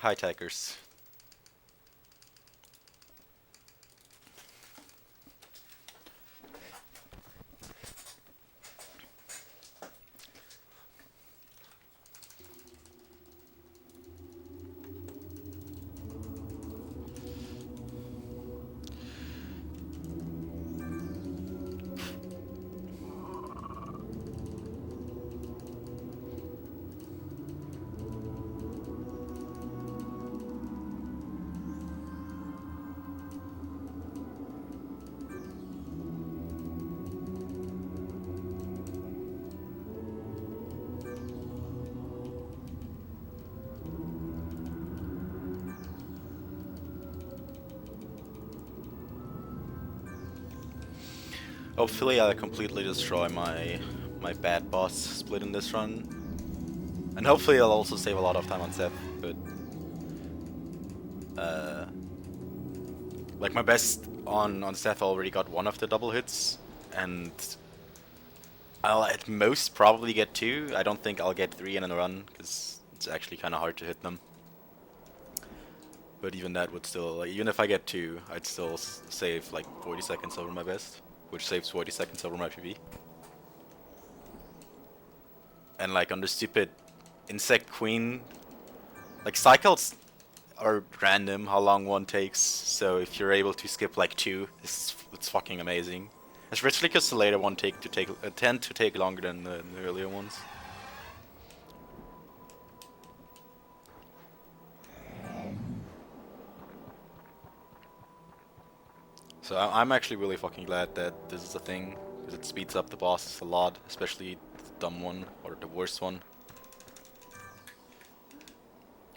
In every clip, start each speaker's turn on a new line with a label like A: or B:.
A: high-techers. Hopefully I'll completely destroy my bad boss split in this run. And hopefully I'll also save a lot of time on Seth, but like my best on Seth already got one of the double hits, and I'll at most probably get 2. I don't think I'll get 3 in a run, because it's actually kind of hard to hit them. But even that would still, like, even if I get 2, I'd still save like 40 seconds over my best, which saves 40 seconds over my PV. And like on the stupid insect queen, like cycles are random how long one takes, so if you're able to skip like 2, it's fucking amazing. Especially because the later one tend to take longer than the earlier ones. So I'm actually really fucking glad that this is a thing, because it speeds up the bosses a lot, especially the dumb one or the worst one.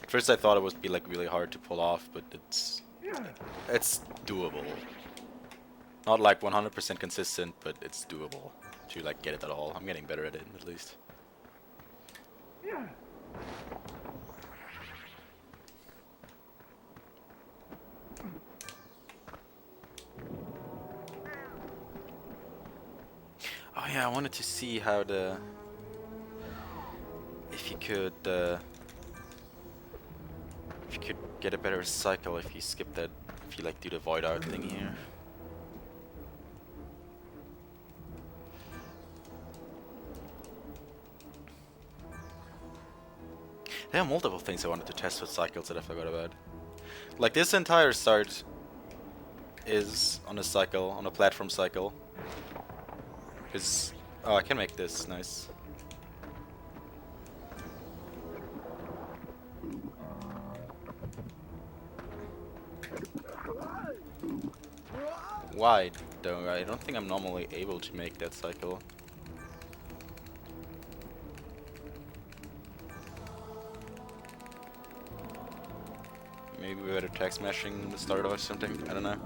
A: At first I thought it would be like really hard to pull off, but it's doable. Not like 100% consistent, but it's doable to like get it at all. I'm getting better at it at least. Oh yeah, I wanted to see how if you could get a better cycle if you skip that, if you like do the void out thing here. There are multiple things I wanted to test with cycles that I forgot about. Like this entire start is on a cycle, on a platform cycle. Because, oh, I can make this, nice. Why though? I don't think I'm normally able to make that cycle. Maybe we better tag smashing the start or something, I don't know.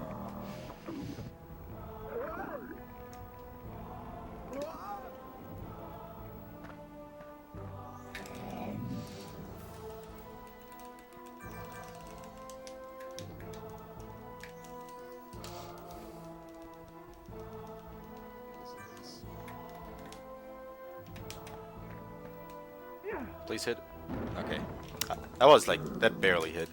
A: Please hit. Okay. That was like, that barely hit.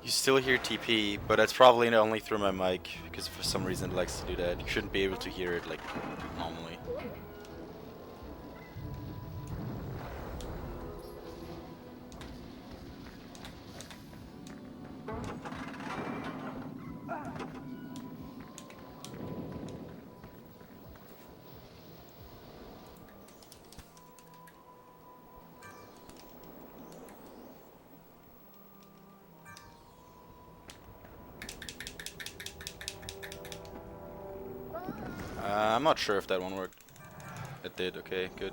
A: You still hear TP, but that's probably only through my mic, because for some reason it likes to do that. You shouldn't be able to hear it like normally. I'm not sure if that one worked. It did, okay, good.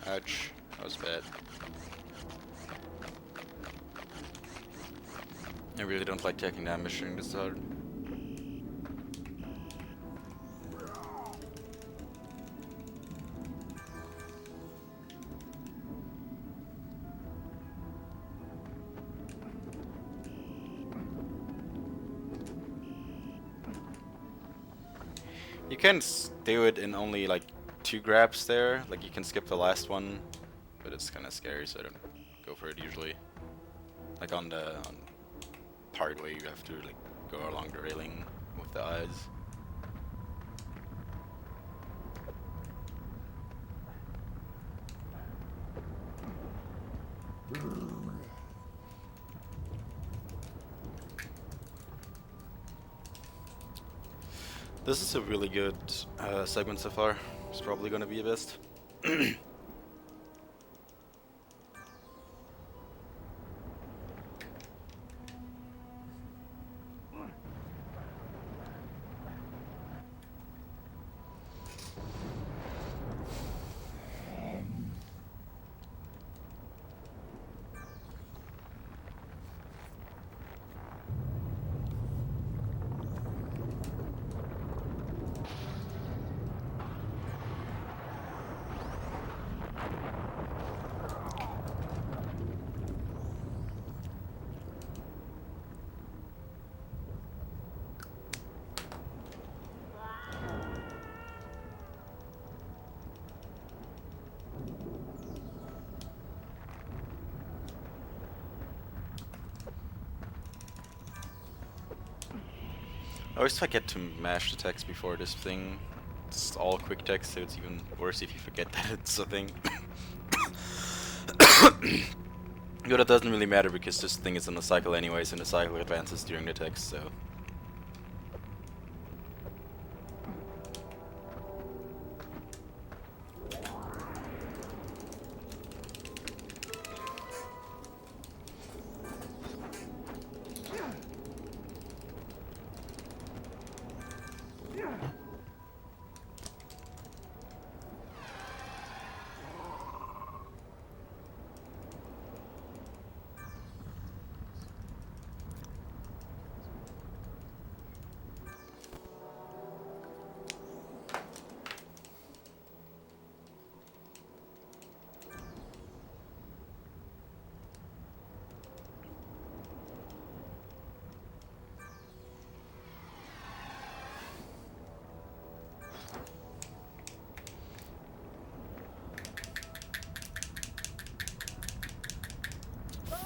A: Ouch, that was bad. I really don't like taking damage during this hard. You can do it in only like 2 grabs there, like you can skip the last one, but it's kind of scary, so I don't go for it usually. Like on the part where you have to like go along the railing with the eyes. This is a really good segment so far. It's probably gonna be a best. I always forget to mash the text before this thing. It's all quick text, so it's even worse if you forget that it's a thing. But it doesn't really matter because this thing is in a cycle anyways, and the cycle advances during the text, so...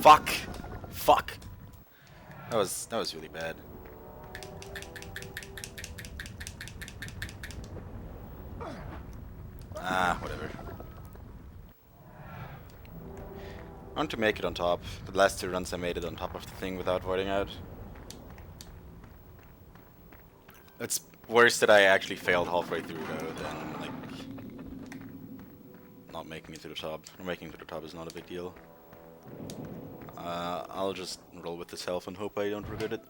A: Fuck! Fuck! That was really bad. Ah, whatever. I want to make it on top. The last 2 runs I made it on top of the thing without voiding out. It's worse that I actually failed halfway through though than like not making it to the top. Making it to the top is not a big deal. I'll just roll with this health and hope I don't regret it.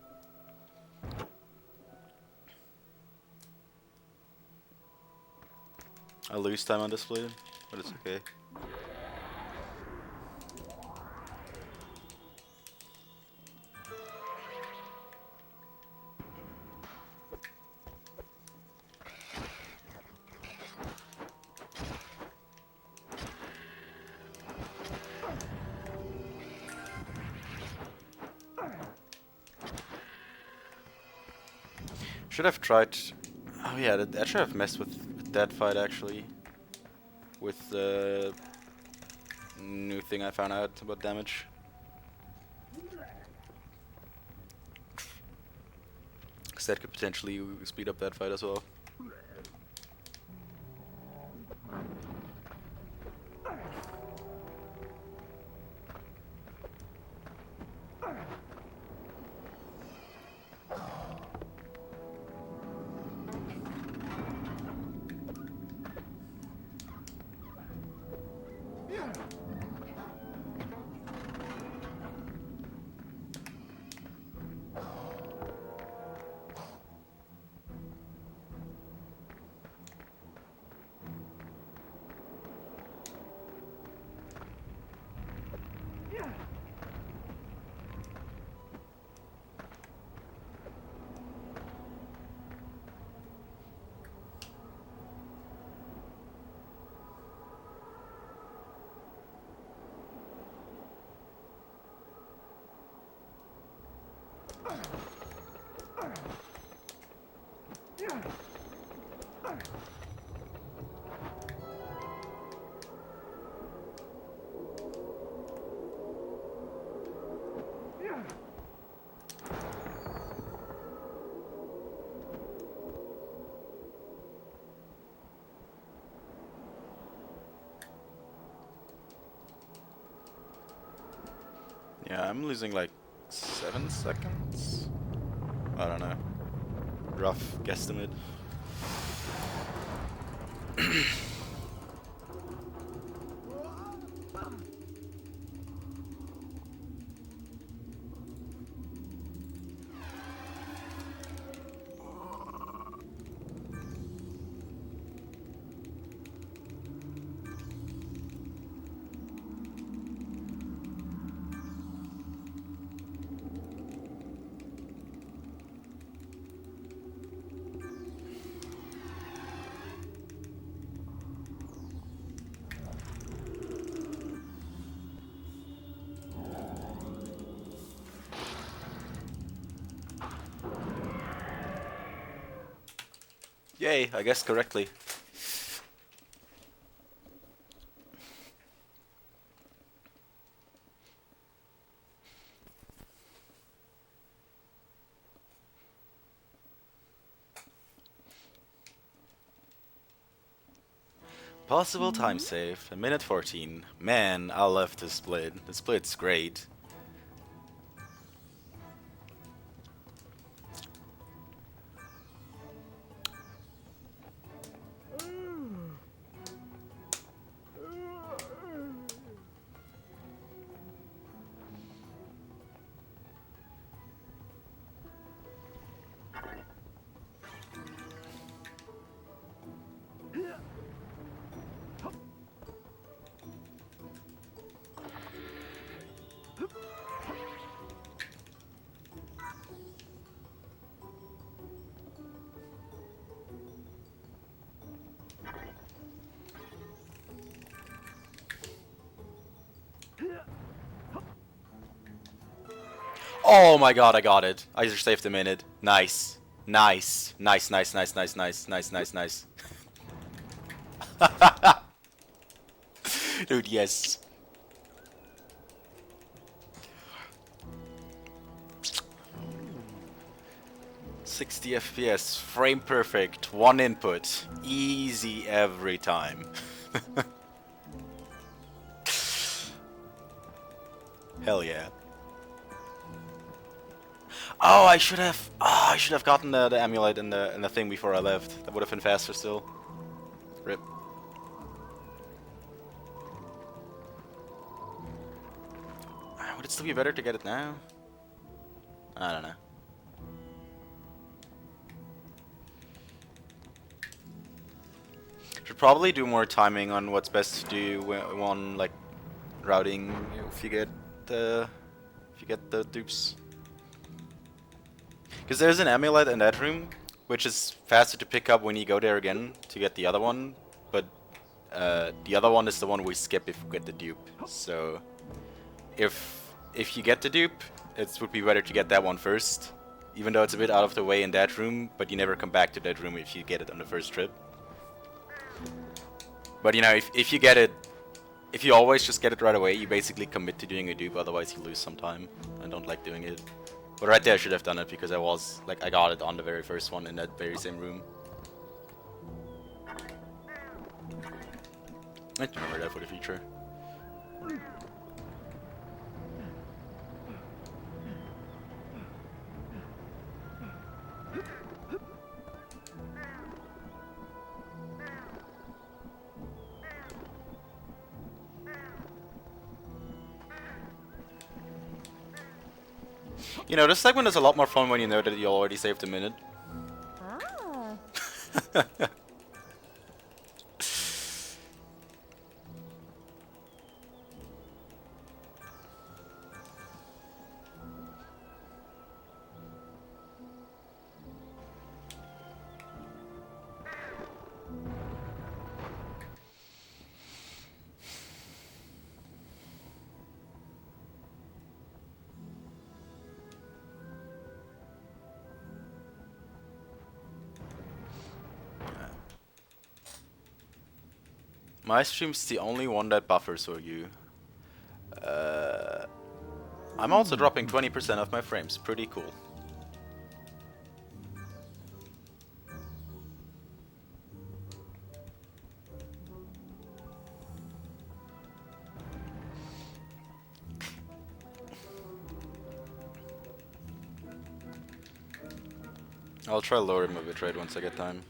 A: I lose time on this blade, but it's okay. Should have tried. Oh yeah, I should have messed with that fight actually. With the new thing I found out about damage. Because that could potentially speed up that fight as well. Yeah, I'm losing like 7 seconds. I don't know. Rough guesstimate. Yay, I guessed correctly. Possible time save, a minute 14. Man, I love this split. The split's great. Oh my god, I got it. I just saved a minute. Nice. Nice. Nice, nice, nice, nice, nice, nice, nice, nice. Dude, yes. "60 FPS, frame perfect, one input, easy every time." Hell yeah. Oh, I should have. Oh, I should have gotten the amulet and the thing before I left. That would have been faster still. Rip. Would it still be better to get it now? I don't know. Should probably do more timing on what's best to do on like routing if you get the dupes. Because there's an amulet in that room, which is faster to pick up when you go there again to get the other one, but the other one is the one we skip if we get the dupe. So if you get the dupe, it would be better to get that one first, even though it's a bit out of the way in that room, but you never come back to that room if you get it on the first trip. But you know, if you get it, if you always just get it right away, you basically commit to doing a dupe, otherwise you lose some time. I don't like doing it. But right there I should have done it because I got it on the very first one in that very same room. I have to remember that for the future. You know, this segment is a lot more fun when you know that you already saved a minute. Ah. My stream's the only one that buffers for you. I'm also dropping 20% of my frames. Pretty cool. I'll try lowering my bitrate once I get time.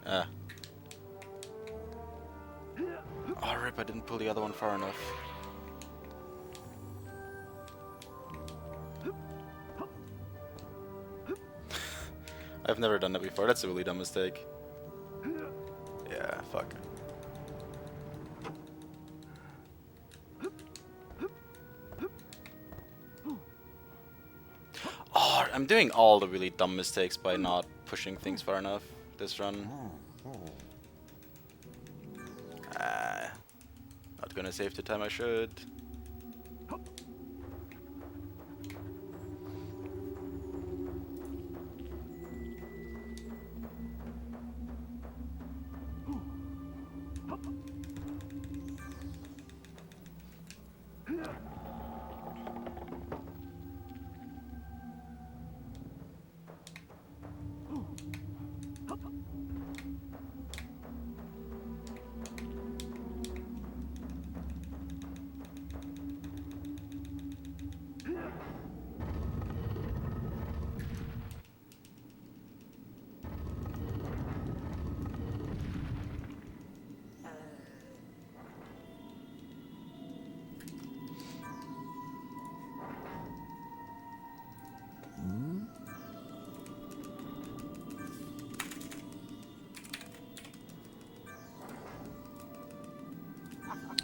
A: Ah. Oh, rip, I didn't pull the other one far enough. I've never done that before, that's a really dumb mistake. Yeah, fuck. Oh, I'm doing all the really dumb mistakes by not pushing things far enough this run. Not gonna save the time I should.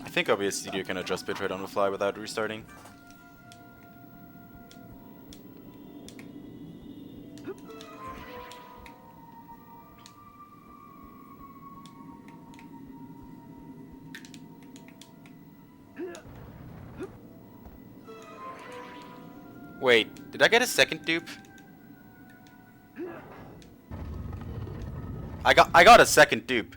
A: I think obviously you can adjust bitrate on the fly without restarting. Wait, did I get a second dupe? I got a second dupe.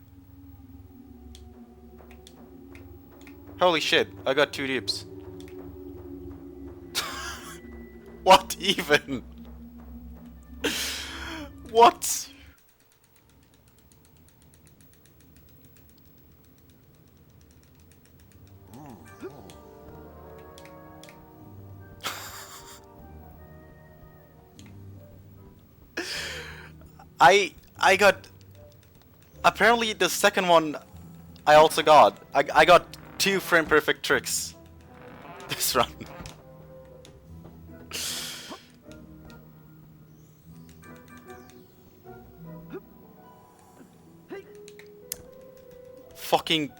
A: Holy shit, I got 2 dupes. What even? What? I got, apparently the second one I also got. I got 2 frame perfect tricks this run. Fucking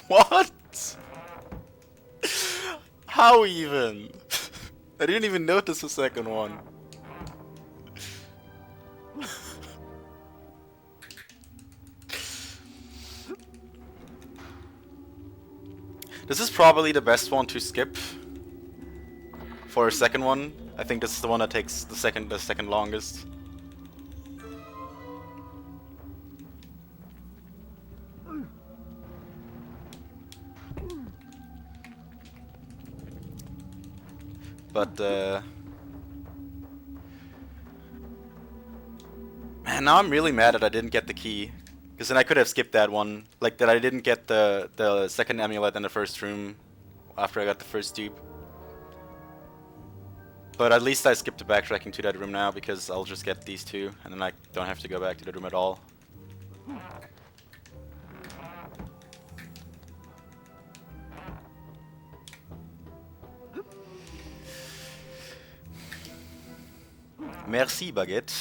A: what? How even? I didn't even notice the second one. This is probably the best one to skip for a second one. I think this is the one that takes the second longest. But man, now I'm really mad that I didn't get the key. Because then I could have skipped that one. Like, that I didn't get the second amulet in the first room after I got the first dupe. But at least I skipped the backtracking to that room now, because I'll just get these 2, and then I don't have to go back to the room at all. Merci, baguette.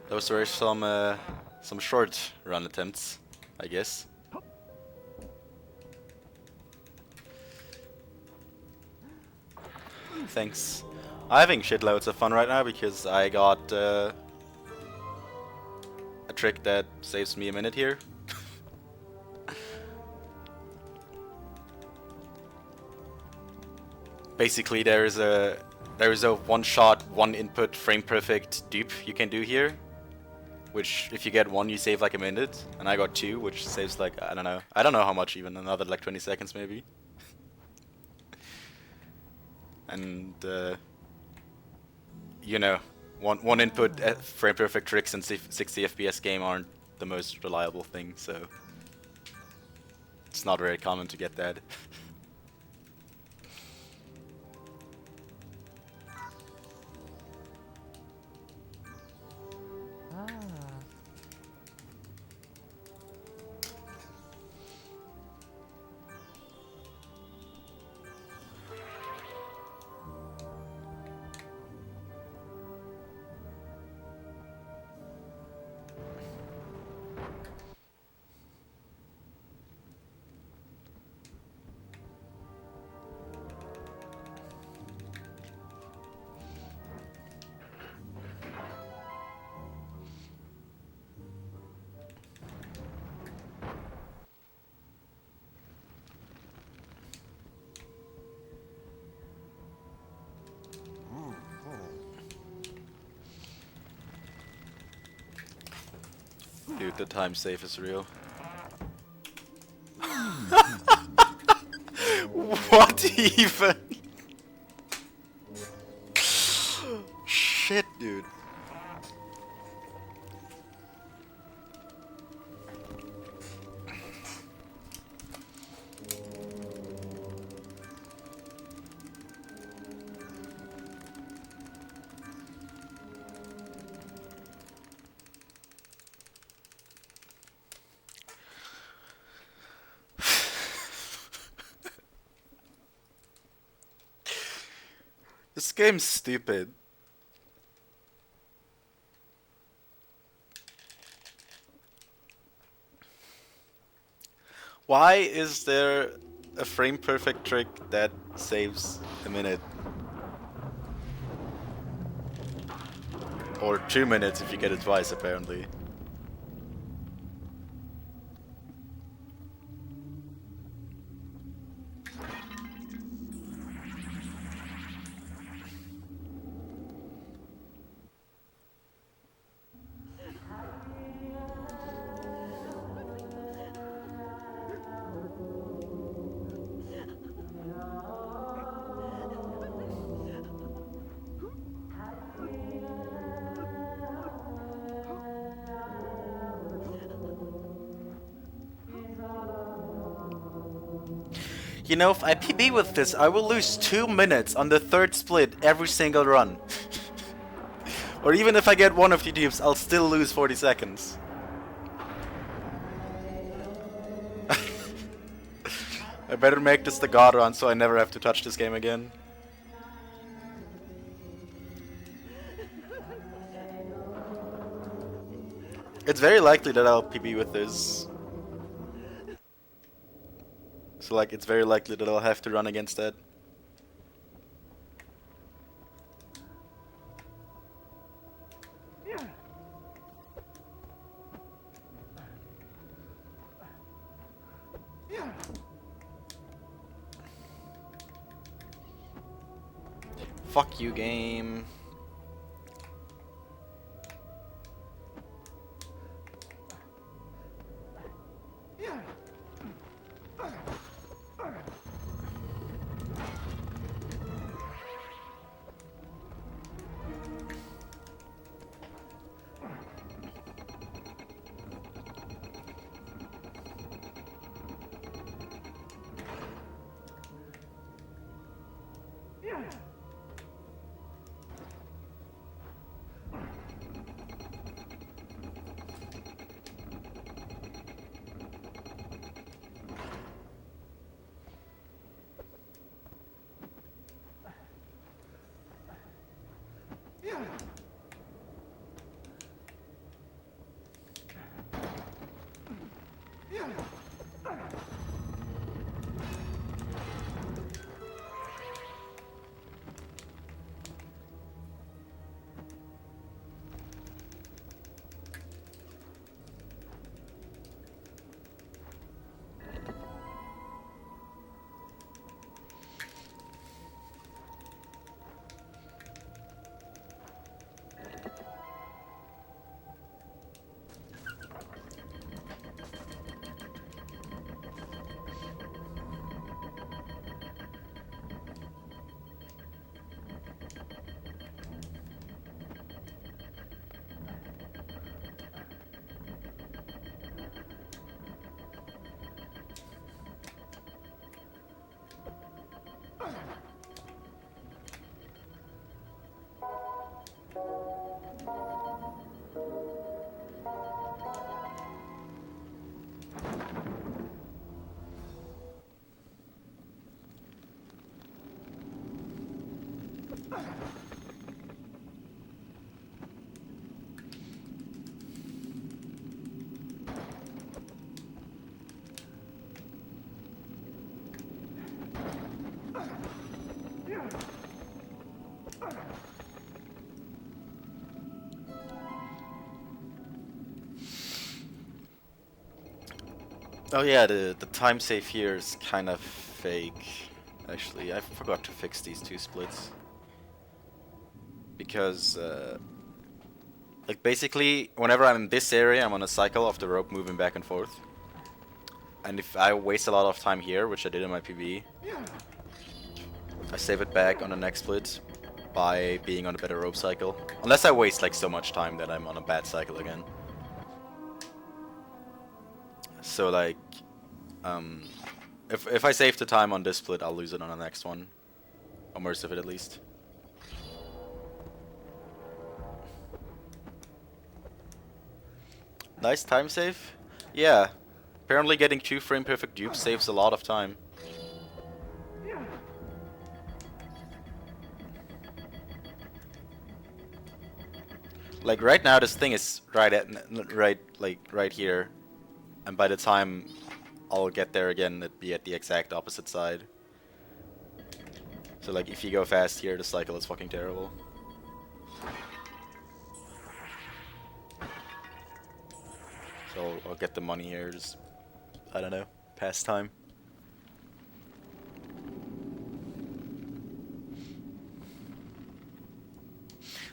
A: Those were some short run attempts, I guess. thanks. I'm having shitloads of fun right now because I got a trick that saves me a minute here. Basically, there is a one-shot, one-input, frame-perfect dupe you can do here. Which, if you get one, you save like a minute, and I got two, which saves like, I don't know how much even, another like 20 seconds maybe. And you know, one input frame perfect tricks in 60 FPS game aren't the most reliable thing, so it's not very common to get that. Dude, the time save is real. What even? Shit, dude. This game's stupid. Why is there a frame perfect trick that saves a minute? Or 2 minutes if you get it twice, apparently. You know, if I PB with this, I will lose 2 minutes on the third split every single run. Or even if I get one of the dupes, I'll still lose 40 seconds. I better make this the god run so I never have to touch this game again. It's very likely that I'll PB with this. So like, it's very likely that I'll have to run against that. Fuck you, game. Oh yeah, the time save here is kind of fake. Actually, I forgot to fix these two splits. Because, like basically, whenever I'm in this area, I'm on a cycle of the rope moving back and forth. And if I waste a lot of time here, which I did in my PB, I save it back on the next split by being on a better rope cycle. Unless I waste like so much time that I'm on a bad cycle again. So like, if I save the time on this split, I'll lose it on the next one. Or most of it at least. Nice time save? Yeah. Apparently getting 2 frame perfect dupes saves a lot of time. Like right now this thing is right here. And by the time I'll get there again, it'd be at the exact opposite side. So like if you go fast here, the cycle is fucking terrible. So I'll get the money here, just, I don't know, pass time.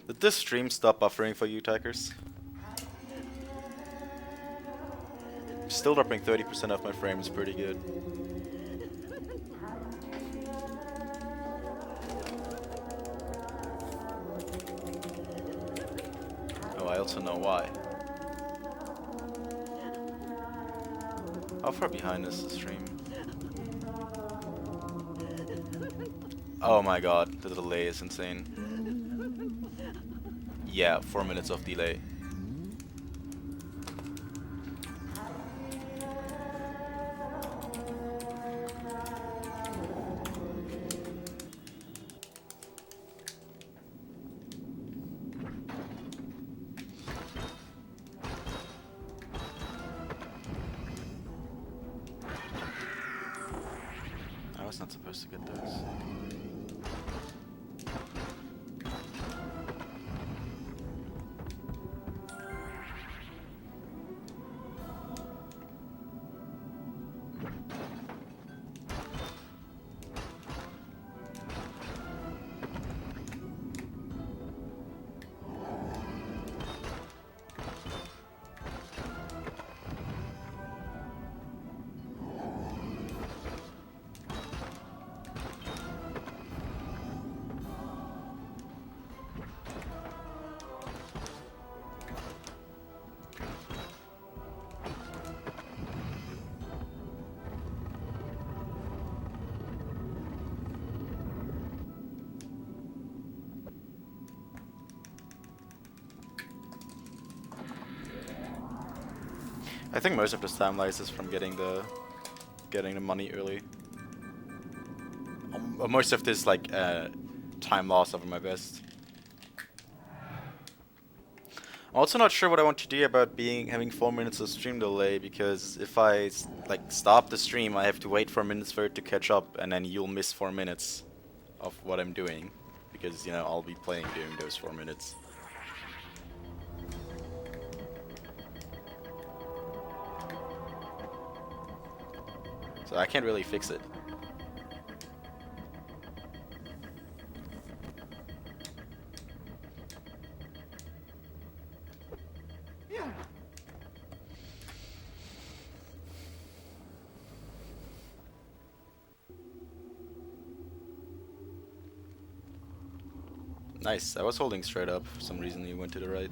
A: Did this stream stop buffering for you, Tigers? Still dropping 30% off my frames, pretty good. Oh, I also know why. How far behind is the stream? Oh my god, the delay is insane. Yeah, 4 minutes of delay. I was not supposed to get those. I think most of this time lies is from getting the money early. Most of this like time loss over my best. I'm also not sure what I want to do about having 4 minutes of stream delay, because if I like stop the stream, I have to wait 4 minutes for it to catch up, and then you'll miss 4 minutes of what I'm doing, because you know I'll be playing during those 4 minutes. So I can't really fix it. Nice, I was holding straight up. For some reason you went to the right.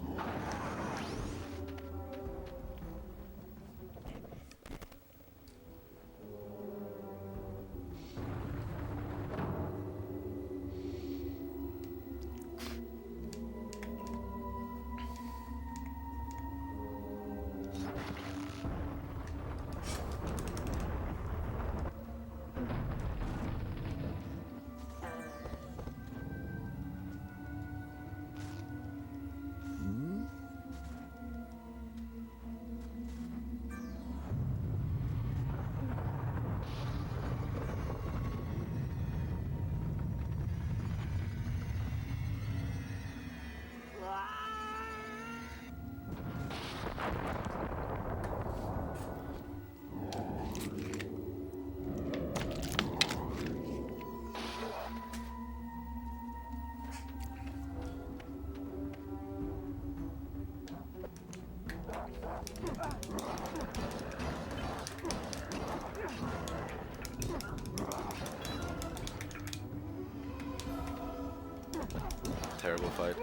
A: fight.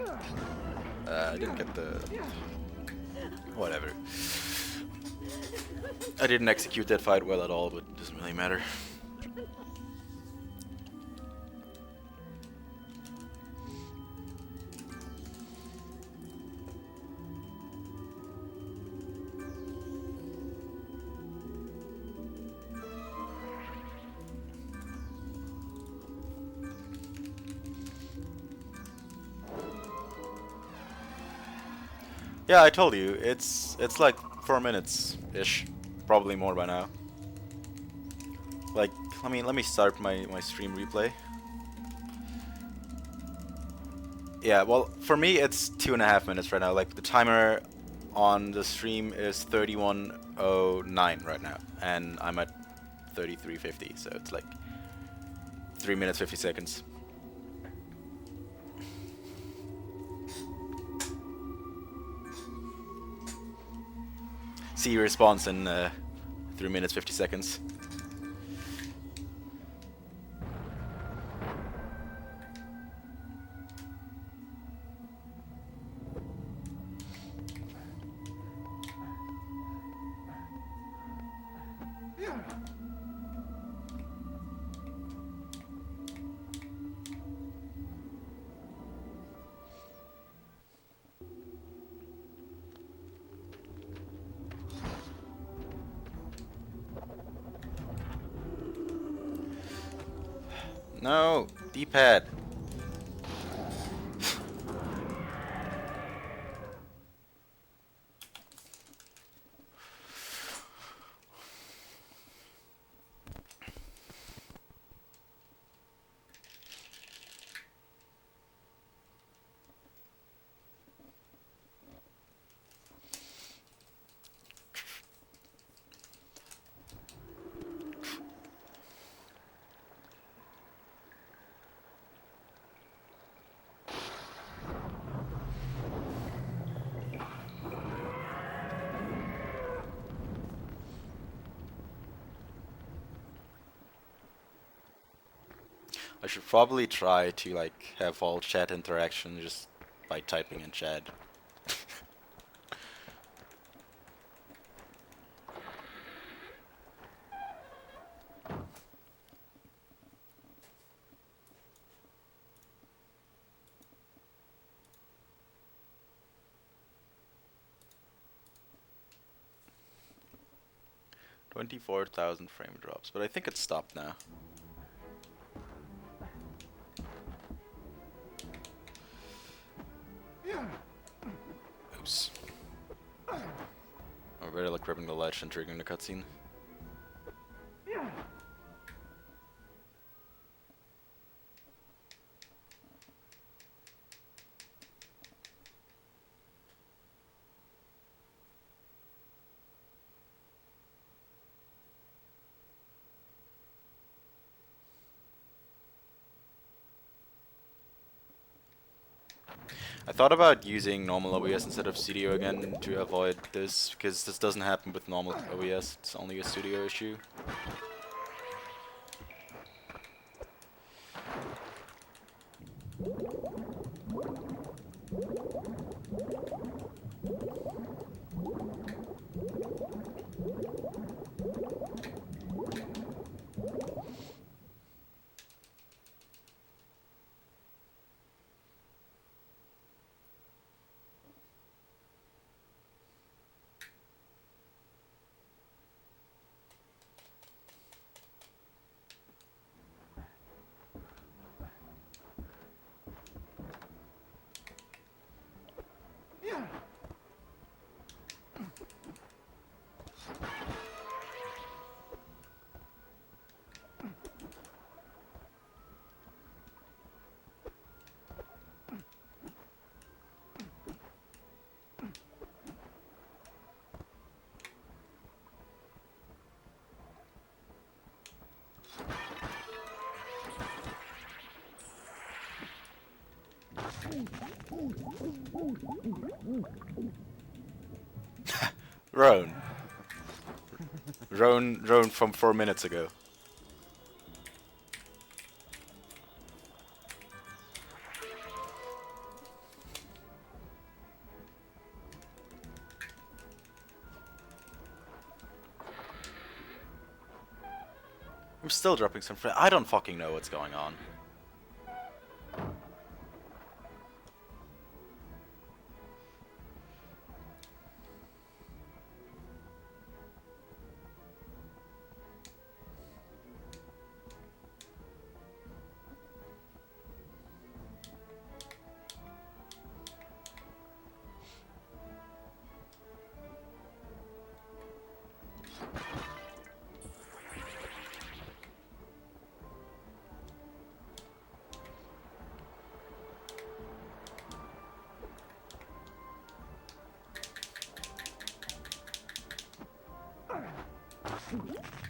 A: I didn't get the... Whatever. I didn't execute that fight well at all, but it doesn't really matter. Yeah, I told you, it's like 4 minutes ish, probably more by now. Like, let me start my stream replay. Yeah, well, for me it's 2.5 minutes right now. Like the timer on the stream is 31:09 right now, and I'm at 33:50, so it's like 3 minutes 50 seconds. See your response in 3 minutes 50 seconds. No, D-pad. I should probably try to like have all chat interaction just by typing in chat. 24,000 frame drops, but I think it's stopped now. Oops. I better like ripping the ledge and triggering the cutscene. I thought about using normal OBS instead of studio again to avoid this, because this doesn't happen with normal OBS, it's only a studio issue. Roan. Roan from 4 minutes ago. I'm still dropping some frames. I don't fucking know what's going on.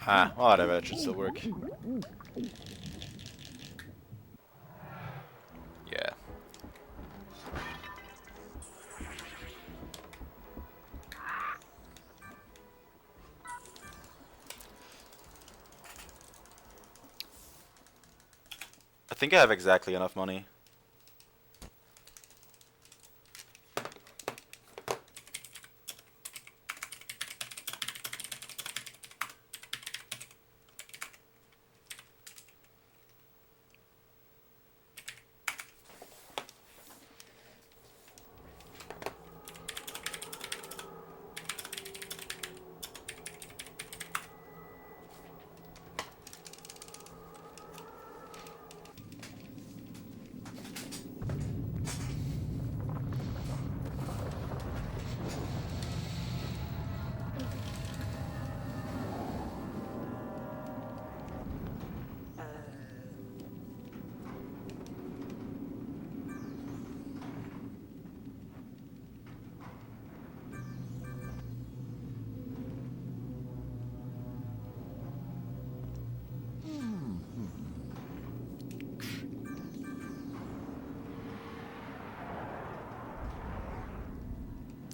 A: Ah, whatever, that should still work. Yeah. I think I have exactly enough money.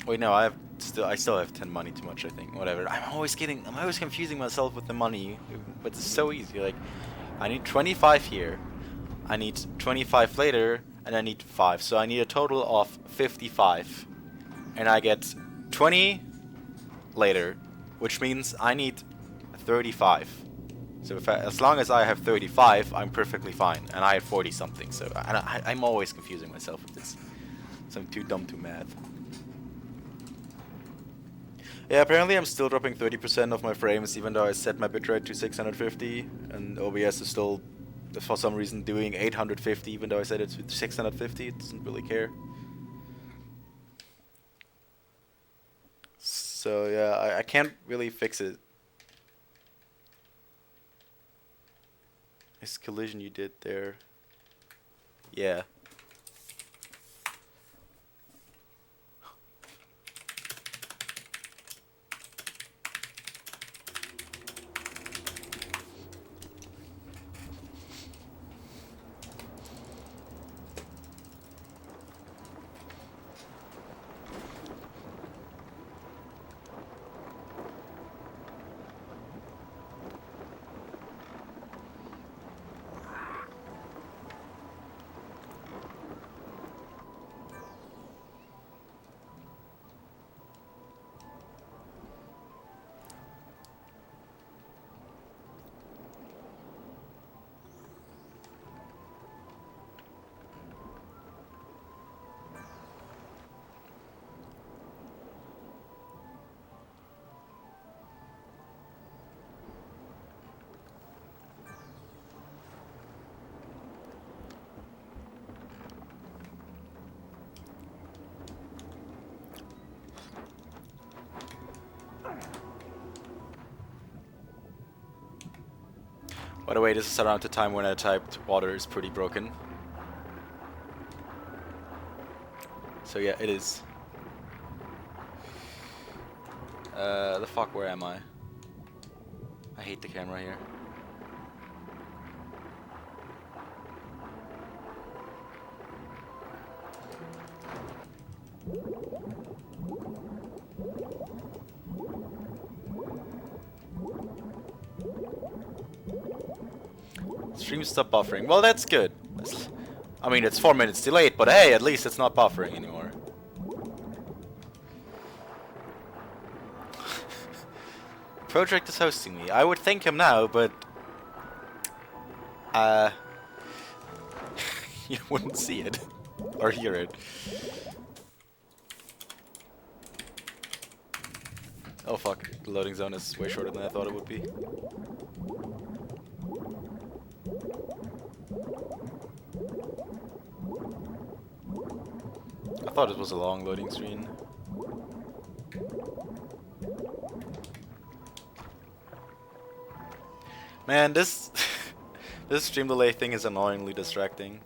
A: Wait, no, I still have 10 money too much, I think. Whatever. I'm always confusing myself with the money, but it's so easy. Like, I need 25 here, I need 25 later, and I need 5. So I need a total of 55. And I get 20 later, which means I need 35. So as long as I have 35, I'm perfectly fine. And I have 40 something, so I'm always confusing myself with this. So I'm too dumb to math. Yeah, apparently I'm still dropping 30% of my frames, even though I set my bitrate to 650, and OBS is still, for some reason, doing 850, even though I set it to 650. It doesn't really care. So yeah, I can't really fix it. This collision you did there. Yeah. By the way, this is around the time when I typed water is pretty broken. So yeah, it is. The fuck, where am I? I hate the camera here. Stream stop buffering. Well, that's good. I mean, it's 4 minutes delayed, but hey, at least it's not buffering anymore. Project is hosting me. I would thank him now, but You wouldn't see it or hear it. Oh fuck, the loading zone is way shorter than I thought it would be. I thought it was a long loading screen. Man, this this stream delay thing is annoyingly distracting.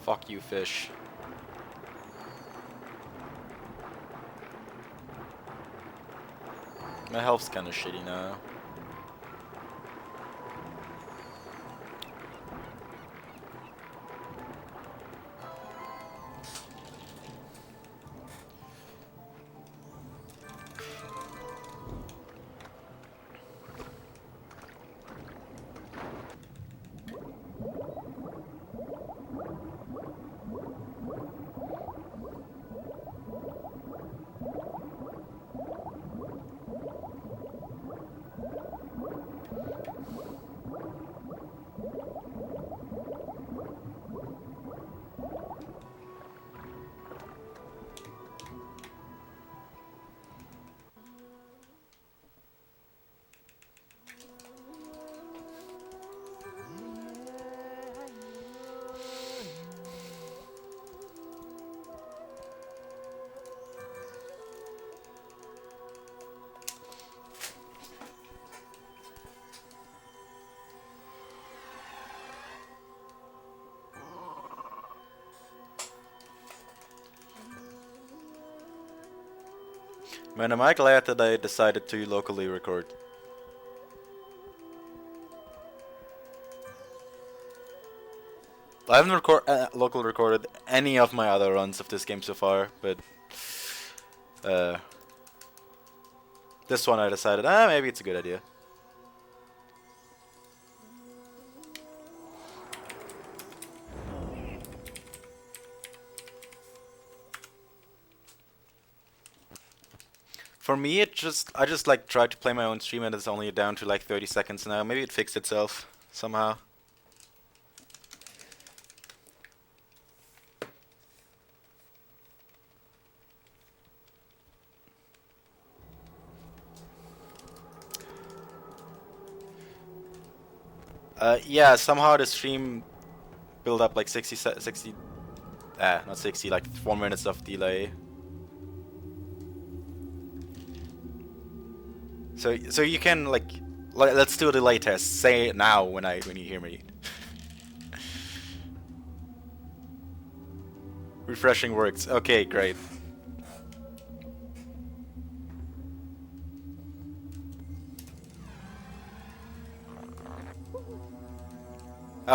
A: Fuck you, fish. My health's kinda shitty now. Man, am I glad that I decided to locally record. I haven't local recorded any of my other runs of this game so far, but this one I decided, maybe it's a good idea. For me, I just like tried to play my own stream and it's only down to like 30 seconds now. Maybe it fixed itself somehow. Yeah, somehow the stream built up like 60, not 60, like 4 minutes of delay. So you can like let's do a delay test. Say it now when you hear me. Refreshing works. Okay, great.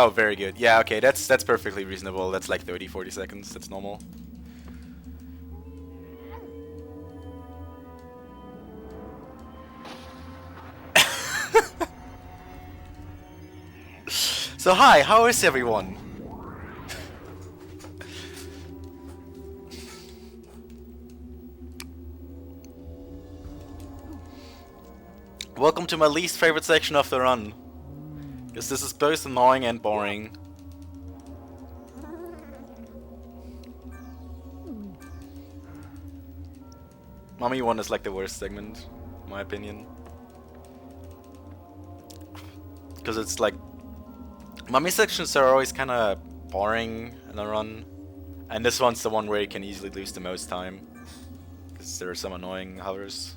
A: Oh, very good. Yeah, okay, that's perfectly reasonable. That's like 30, 40 seconds. That's normal. So hi, how is everyone? Welcome to my least favorite section of the run. Because this is both annoying and boring. Mummy 1 is like the worst segment, in my opinion. Because it's like... Mummy sections are always kind of boring in a run. And this one's the one where you can easily lose the most time. Because there are some annoying hovers.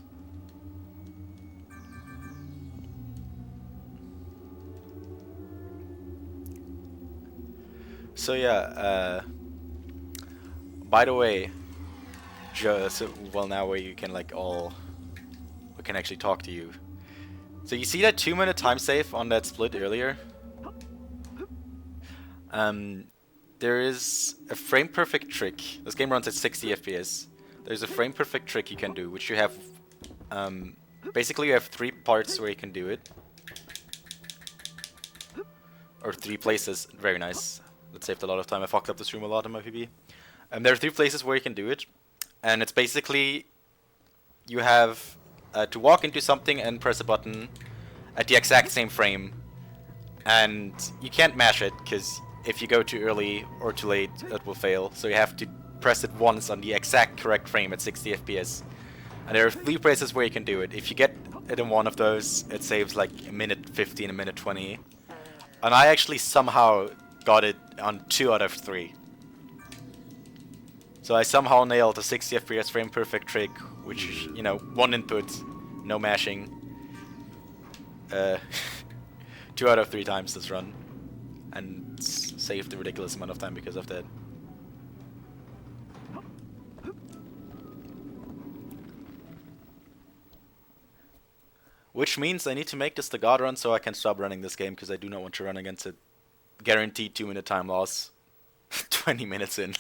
A: So yeah, by the way, well now where you can like all, we can actually talk to you. So you see that 2-minute time save on that split earlier? There is a frame perfect trick. This game runs at 60 FPS. There's a frame perfect trick you can do, which you have, basically you have 3 parts where you can do it. Or 3 places, very nice. That saved a lot of time. I fucked up this room a lot in my PB. There are 3 places where you can do it. And it's basically, you have to walk into something and press a button at the exact same frame. And you can't mash it, because if you go too early or too late, it will fail. So you have to press it once on the exact correct frame at 60 FPS. And there are 3 places where you can do it. If you get it in one of those, it saves like a minute 15, a minute 20. And I actually somehow got it on 2 out of 3. So I somehow nailed a 60 FPS frame perfect trick, which, you know, 1 input, no mashing. 2 out of 3 times this run. And saved a ridiculous amount of time because of that. Which means I need to make this the God run so I can stop running this game, because I do not want to run against a guaranteed 2-minute time loss 20 minutes in.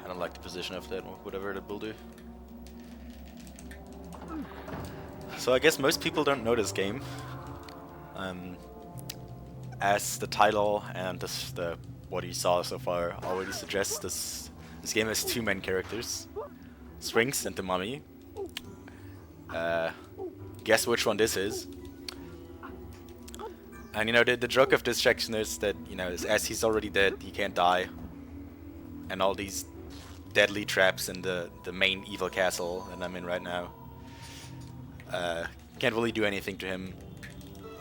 A: I don't like the position of that, whatever that will do. So I guess most people don't know this game. As the title and what you saw so far already suggests, this game has 2 main characters, Sphinx and the Mummy. Guess which one this is? And you know, the joke of this section is that, you know, as he's already dead, he can't die. And all these deadly traps in the main evil castle that I'm in right now can't really do anything to him,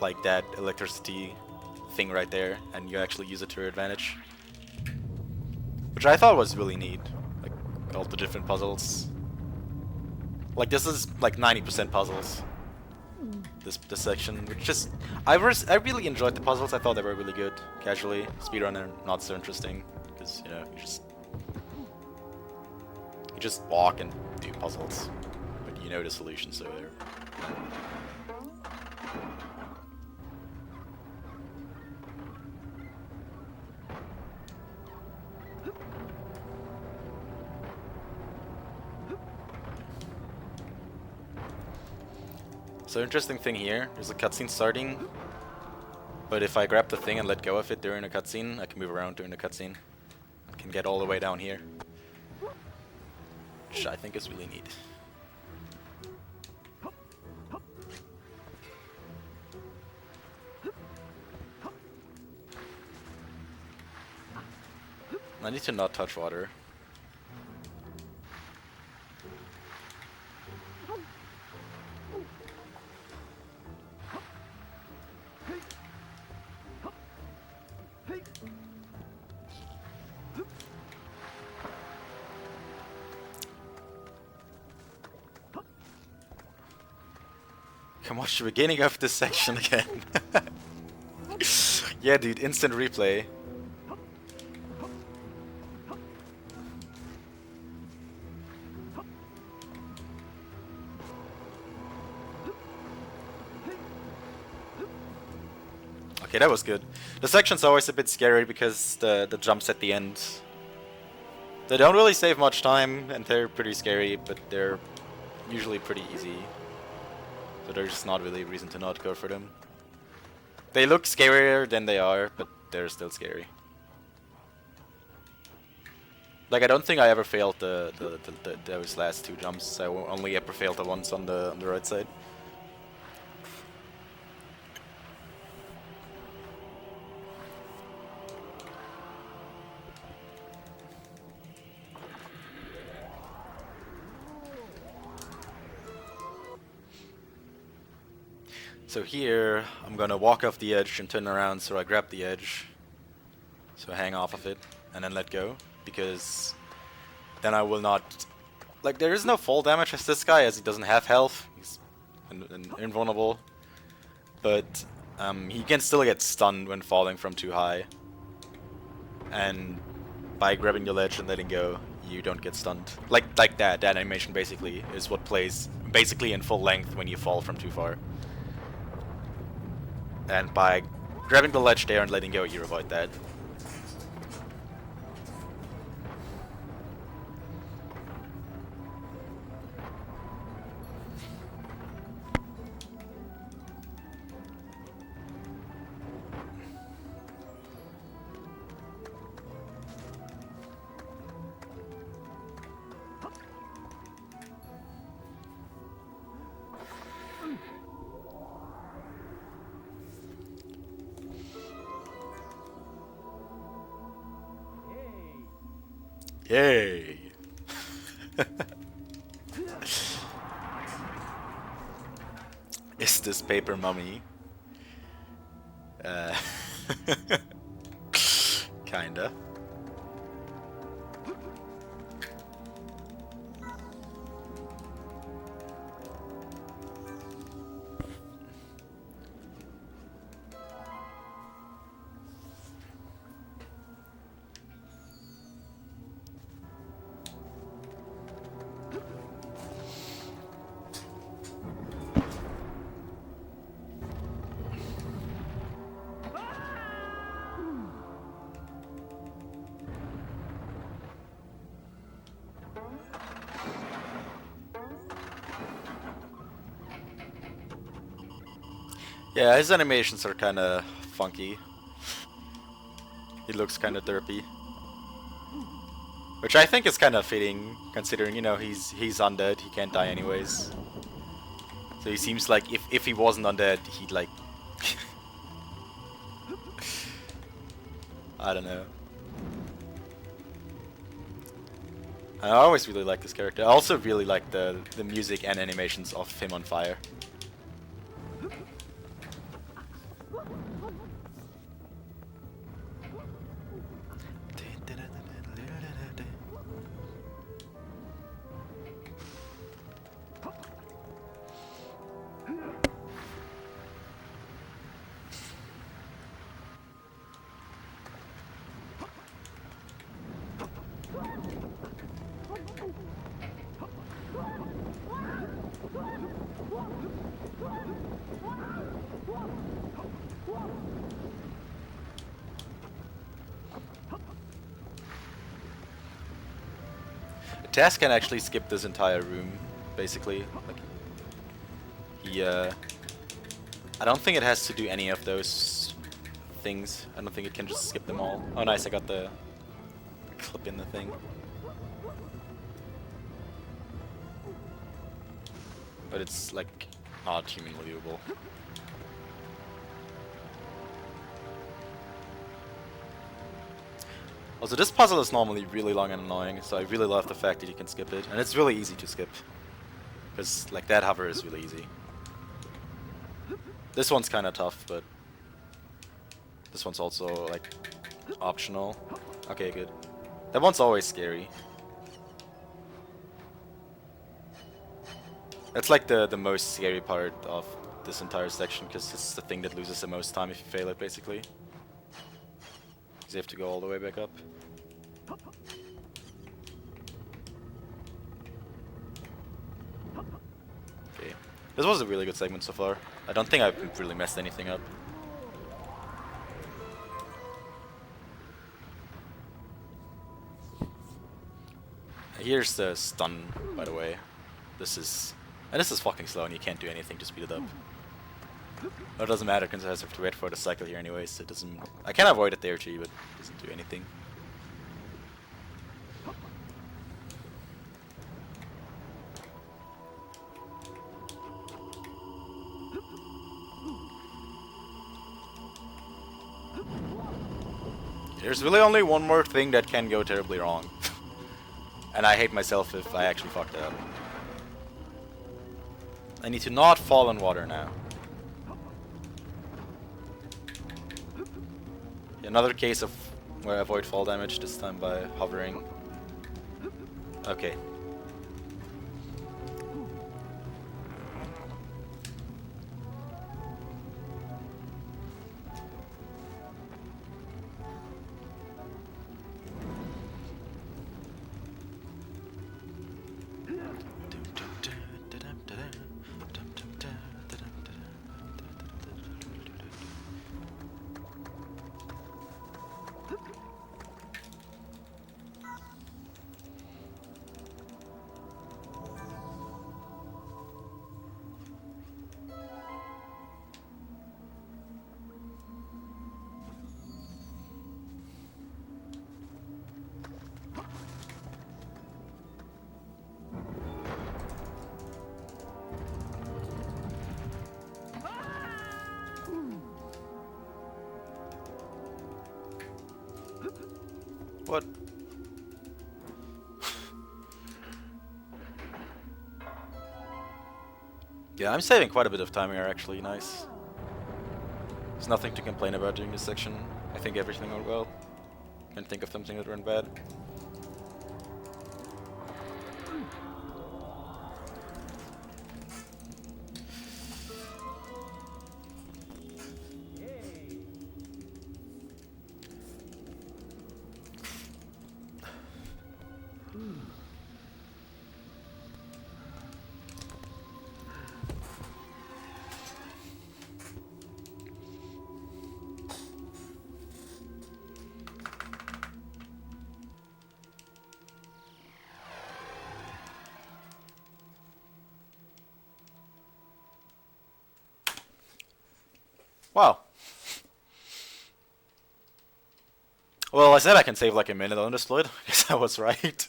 A: like that electricity thing right there, and you actually use it to your advantage, which I thought was really neat. Like all the different puzzles, like this is like 90% puzzles, this section, which just I really enjoyed the puzzles. I thought they were really good. Casually, speedrunner not so interesting, because you know, you just walk and do puzzles, but you know the solution, so there. So interesting thing here, there's a cutscene starting, but if I grab the thing and let go of it during a cutscene, I can move around during the cutscene. I can get all the way down here, which I think is really neat. I need to not touch water. Come watch the beginning of this section again. Yeah, dude, instant replay. Okay, that was good. The section's always a bit scary because the jumps at the end, they don't really save much time and they're pretty scary, but they're usually pretty easy. So there's just not really a reason to not go for them. They look scarier than they are, but they're still scary. Like, I don't think I ever failed those last two jumps. I only ever failed the ones on the right side. So here, I'm gonna walk off the edge and turn around so I grab the edge. So hang off of it and then let go, because then I will not... Like, there is no fall damage as this guy, as he doesn't have health. He's invulnerable. But he can still get stunned when falling from too high. And by grabbing the ledge and letting go, you don't get stunned. Like that animation basically is what plays basically in full length when you fall from too far. And by grabbing the ledge there and letting go, you avoid that. Yay! Is this paper mummy? Kinda. Yeah, his animations are kinda funky. He looks kinda derpy. Which I think is kinda fitting, considering, you know, he's undead, he can't die anyways. So he seems like if he wasn't undead, he'd like... I don't know. I always really like this character. I also really like the music and animations of him on fire. Taz can actually skip this entire room, basically. Like, he, I don't think it has to do any of those things. I don't think it can just skip them all. Oh nice, I got the clip in the thing. But it's, like, not humanly viewable. Also, this puzzle is normally really long and annoying, so I really love the fact that you can skip it. And it's really easy to skip. Because, like, that hover is really easy. This one's kinda tough, but... this one's also, like, optional. Okay, good. That one's always scary. That's, like, the most scary part of this entire section because it's the thing that loses the most time if you fail it, basically. Because you have to go all the way back up. Okay. This was a really good segment so far. I don't think I've really messed anything up. Here's the stun, by the way. This is fucking slow and you can't do anything to speed it up. But it doesn't matter because I have to wait for the cycle here anyways, so it doesn't... I can avoid it there too, but it doesn't do anything. There's really only one more thing that can go terribly wrong. And I hate myself if I actually fucked it up. I need to not fall in water now. Another case of where I avoid fall damage, this time by hovering. Okay. What? Yeah, I'm saving quite a bit of time here actually, nice. There's nothing to complain about during this section. I think everything went well. Can't think of something that went bad. Wow. Well, I said I can save like a minute on this split. I guess I was right.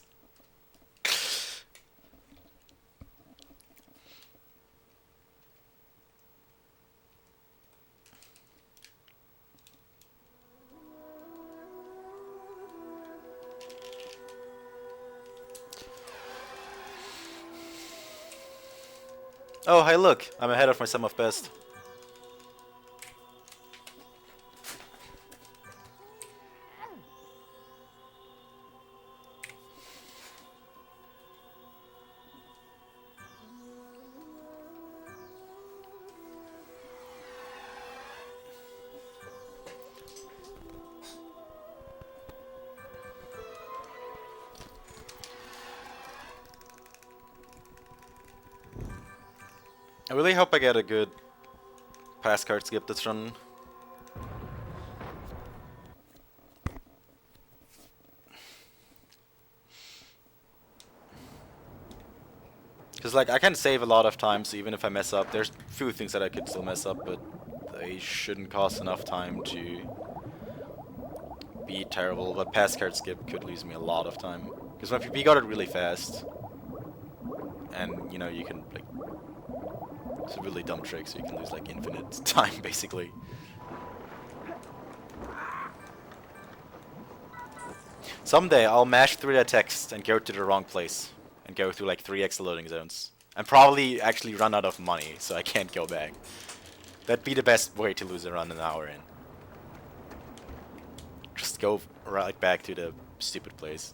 A: Oh, hey look, I'm ahead of my sum of best. I really hope I get a good pass card skip this run. Because like I can save a lot of time, so even if I mess up, there's a few things that I could still mess up, but they shouldn't cost enough time to be terrible. But pass card skip could lose me a lot of time. Because when PP got it really fast, and you know you can like, it's a really dumb trick, so you can lose like infinite time basically. Someday I'll mash through that text and go to the wrong place and go through like 3 extra loading zones and probably actually run out of money, so I can't go back. That'd be the best way to lose a run an hour in. Just go right back to the stupid place.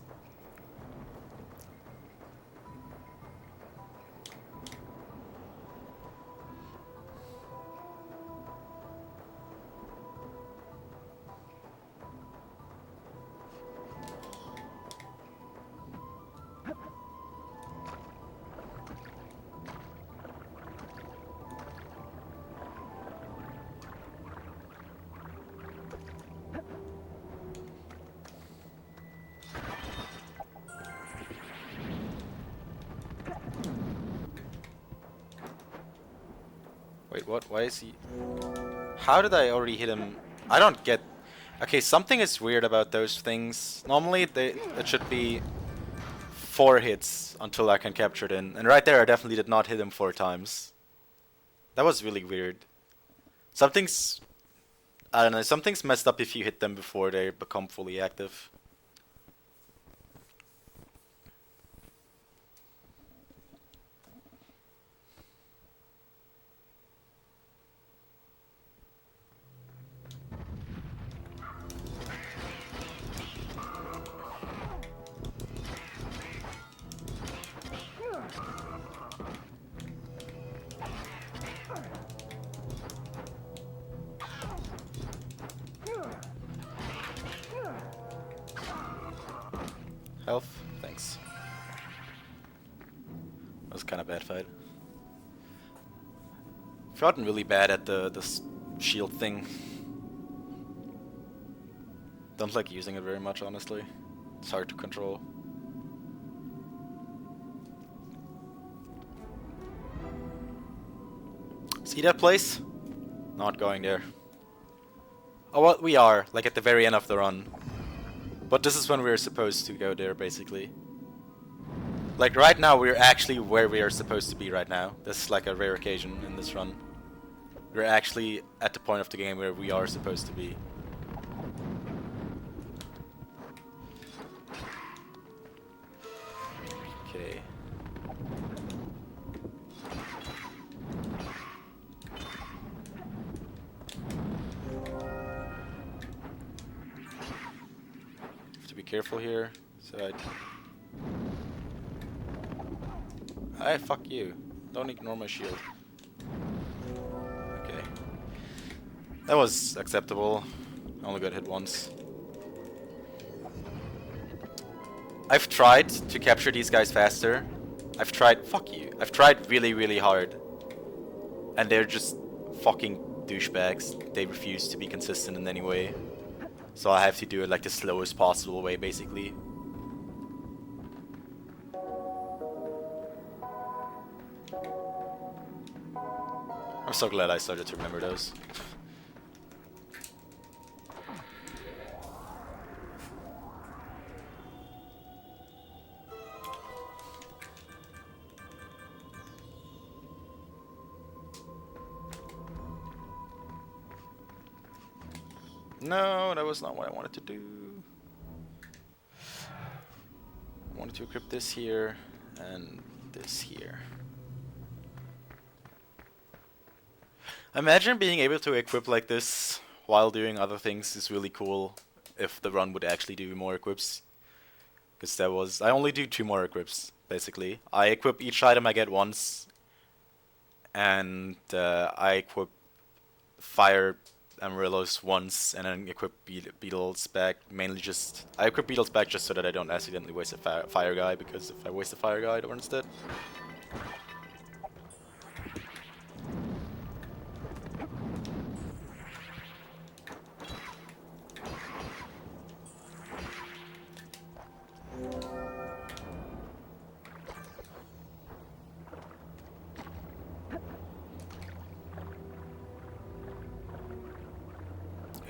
A: Wait, what? Why is he... How did I already hit him? I don't get... Okay, something is weird about those things. Normally, it should be 4 hits until I can capture it in. And right there, I definitely did not hit him 4 times. That was really weird. Something's... I don't know, something's messed up if you hit them before they become fully active. Health? Thanks. That was kind of bad fight. I've gotten really bad at the shield thing. Don't like using it very much, honestly. It's hard to control. See that place? Not going there. Oh, well, we are, like at the very end of the run. But this is when we're supposed to go there, basically. Like right now, we're actually where we are supposed to be right now. This is like a rare occasion in this run. We're actually at the point of the game where we are supposed to be. Okay. Have to be careful here. So I fuck you. Don't ignore my shield. Okay. That was acceptable. I only got hit once. I've tried to capture these guys faster. I've tried... Fuck you. I've tried really, really hard. And they're just fucking douchebags. They refuse to be consistent in any way. So I have to do it like the slowest possible way, basically. I'm so glad I started to remember those. No, that was not what I wanted to do. I wanted to equip this here and this here. Imagine being able to equip like this while doing other things is really cool if the run would actually do more equips. Because that was... I only do 2 more equips, basically. I equip each item I get once. And I equip Fire Amarillos once and then equip Beetles back. Mainly just... I equip Beetles back just so that I don't accidentally waste a Fire Guy. Because if I waste a Fire Guy, the run's dead.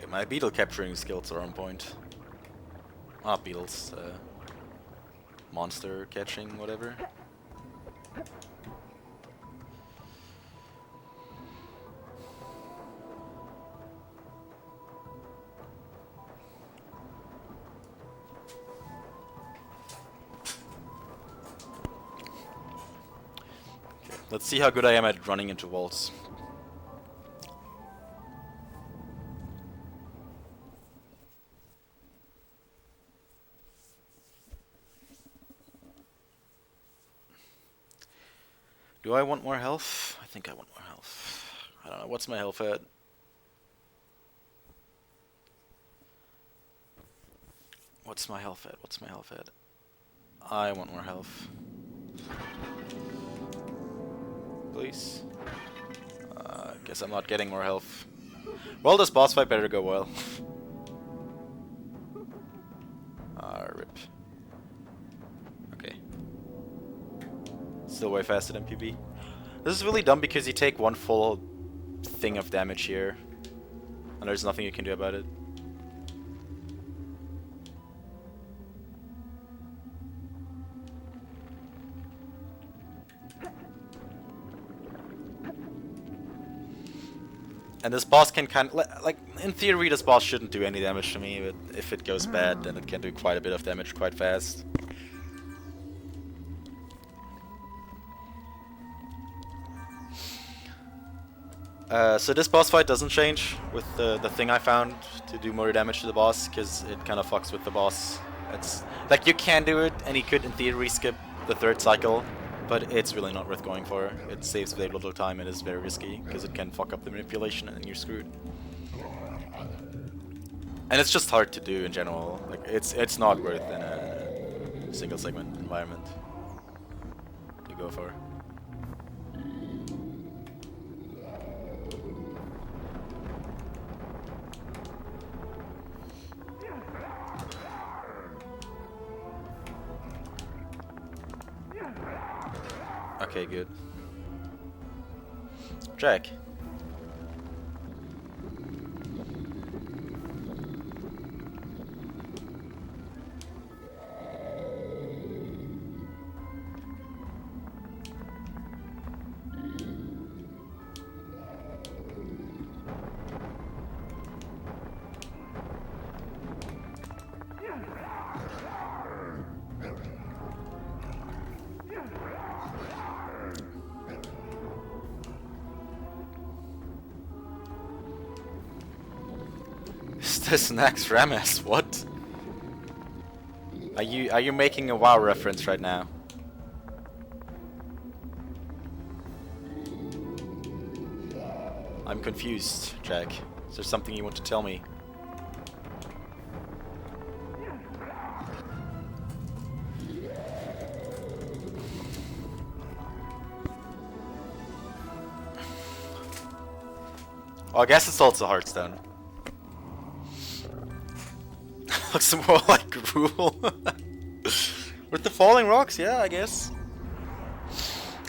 A: My beetle capturing skills are on point. Not beetles, monster catching, whatever. Okay, let's see how good I am at running into walls. Do I want more health? I think I want more health. I don't know, what's my health at? What's my health at? What's my health at? I want more health. Please. Guess I'm not getting more health. Well, this boss fight better go well. Rip. Okay. Still way faster than PB. This is really dumb because you take one full thing of damage here, and there's nothing you can do about it. And this boss can kind of, like, in theory this boss shouldn't do any damage to me, but if it goes bad, then it can do quite a bit of damage quite fast. So this boss fight doesn't change with the thing I found to do more damage to the boss, because it kind of fucks with the boss. It's like, you can do it, and he could in theory skip the third cycle, but it's really not worth going for. It saves very little time and is very risky, because it can fuck up the manipulation and you're screwed. And it's just hard to do in general. Like, it's not worth in a single segment environment to go for. Okay, good. Jack. This next Rames, what? Are you making a WoW reference right now? I'm confused, Jack. Is there something you want to tell me? Oh, I guess it's also Hearthstone. Looks more like Rule. With the falling rocks, yeah, I guess.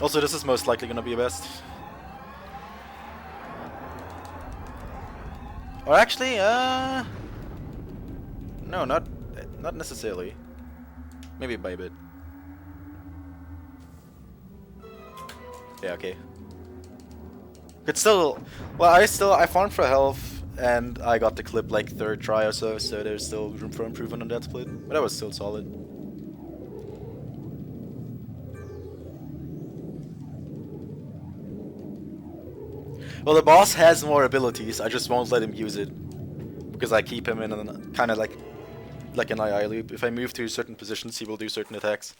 A: Also, this is most likely gonna be a best. Or actually, no, not necessarily. Maybe by a bit. Yeah, okay. Could still, well, I farmed for health. And I got the clip like third try or so there's still room for improvement on that split. But that was still solid. Well, the boss has more abilities, I just won't let him use it. Because I keep him in a kind of like an II loop. If I move to certain positions, he will do certain attacks.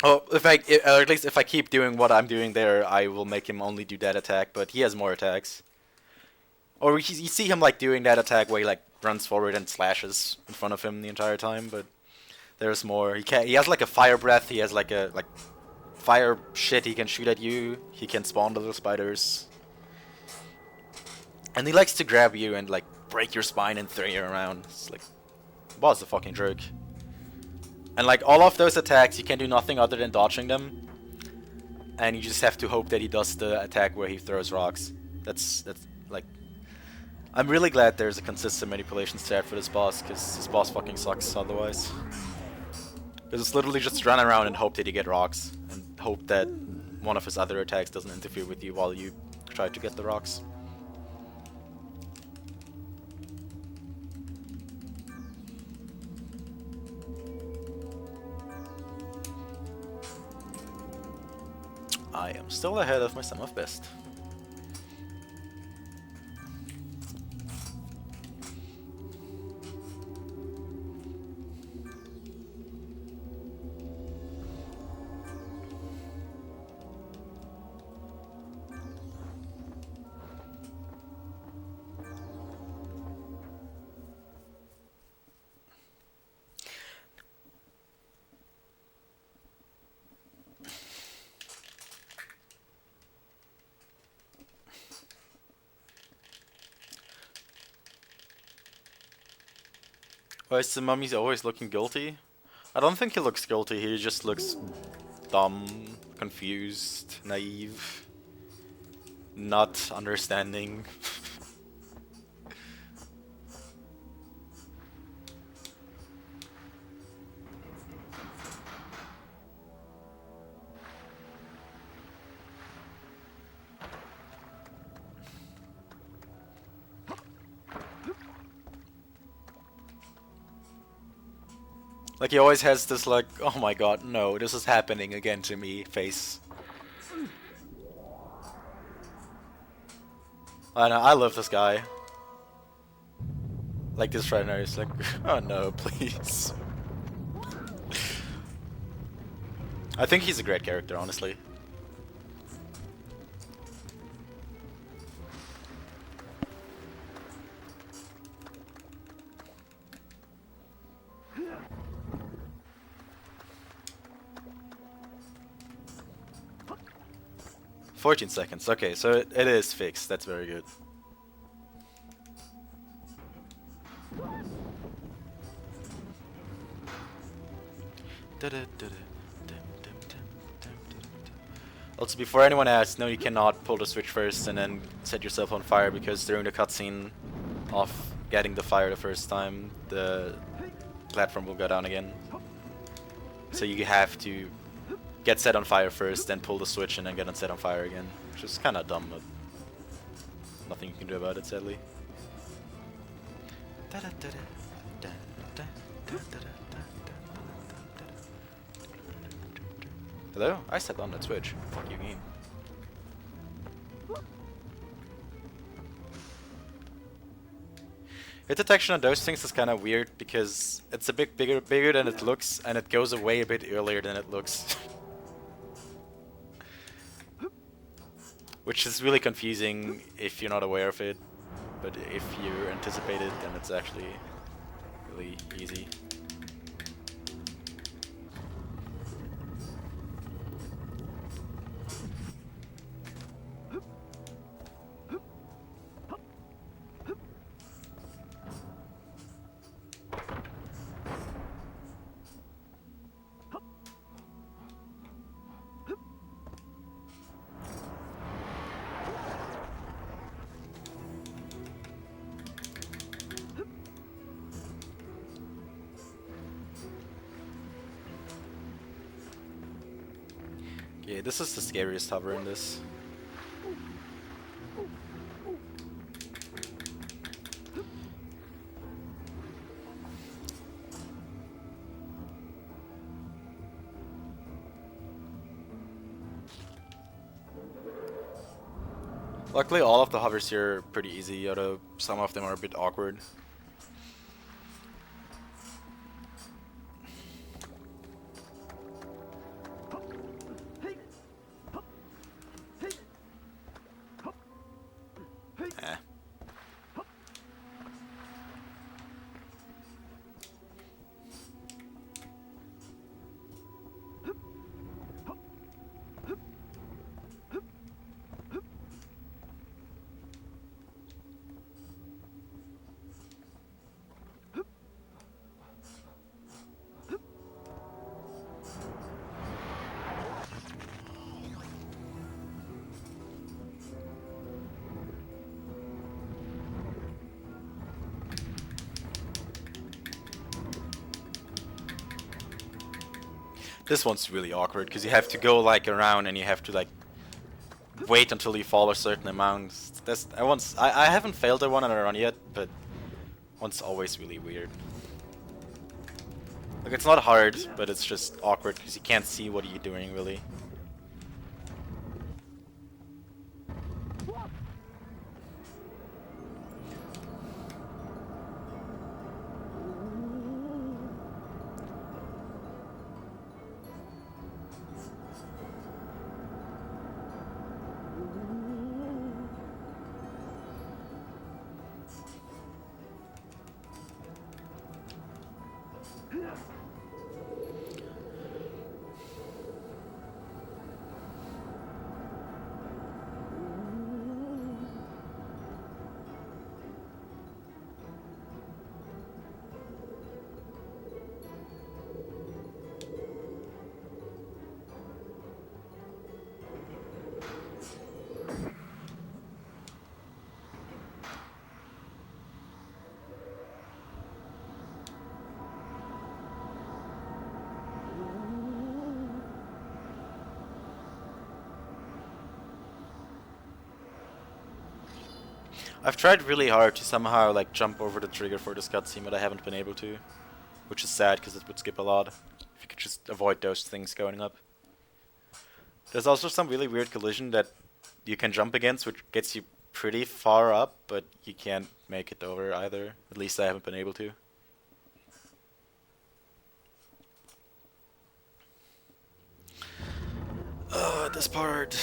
A: Oh, or at least if I keep doing what I'm doing there, I will make him only do that attack, but he has more attacks. Or you see him like doing that attack where he like runs forward and slashes in front of him the entire time, but there's more. He has like a fire breath. He has like a fire shit he can shoot at you. He can spawn the little spiders, and he likes to grab you and like break your spine and throw you around. It's like, boss is a fucking jerk. And like all of those attacks, you can do nothing other than dodging them, and you just have to hope that he does the attack where he throws rocks. That's like. I'm really glad there's a consistent manipulation stat for this boss, because this boss fucking sucks otherwise. Because it's literally just run around and hope that you get rocks, and hope that one of his other attacks doesn't interfere with you while you try to get the rocks. I am still ahead of my sum of best. Why is the mummy's always looking guilty? I don't think he looks guilty, he just looks dumb, confused, naive. not understanding. Like he always has this like, oh my god, no, this is happening again to me face. I know, I love this guy. Like this right now, he's like, oh no, please. I think he's a great character, honestly. "14 seconds. Okay, so it is fixed. That's very good. Also, before anyone asks, no, you cannot pull the switch first and then set yourself on fire, because during the cutscene of getting the fire the first time, the platform will go down again. So you have to get set on fire first, then pull the switch and then get set on fire again. Which is kinda dumb, but nothing you can do about it, sadly. Hello? I stepped on that switch. Fuck you, game. Hit detection on those things is kind of weird because it's a bit bigger than it looks, and it goes away a bit earlier than it looks. Which is really confusing if you're not aware of it, but if you anticipate it, then it's actually really easy. Yeah, this is the scariest hover in this. Luckily, all of the hovers here are pretty easy, although some of them are a bit awkward. Eh. This one's really awkward because you have to go like around and you have to like wait until you fall a certain amount. I haven't failed that one on a run yet, but one's always really weird. Like it's not hard, but it's just awkward because you can't see what you're doing really. I've tried really hard to somehow like jump over the trigger for this cutscene, but I haven't been able to. Which is sad, because it would skip a lot. If you could just avoid those things going up. There's also some really weird collision that you can jump against, which gets you pretty far up, but you can't make it over either. At least I haven't been able to. This part.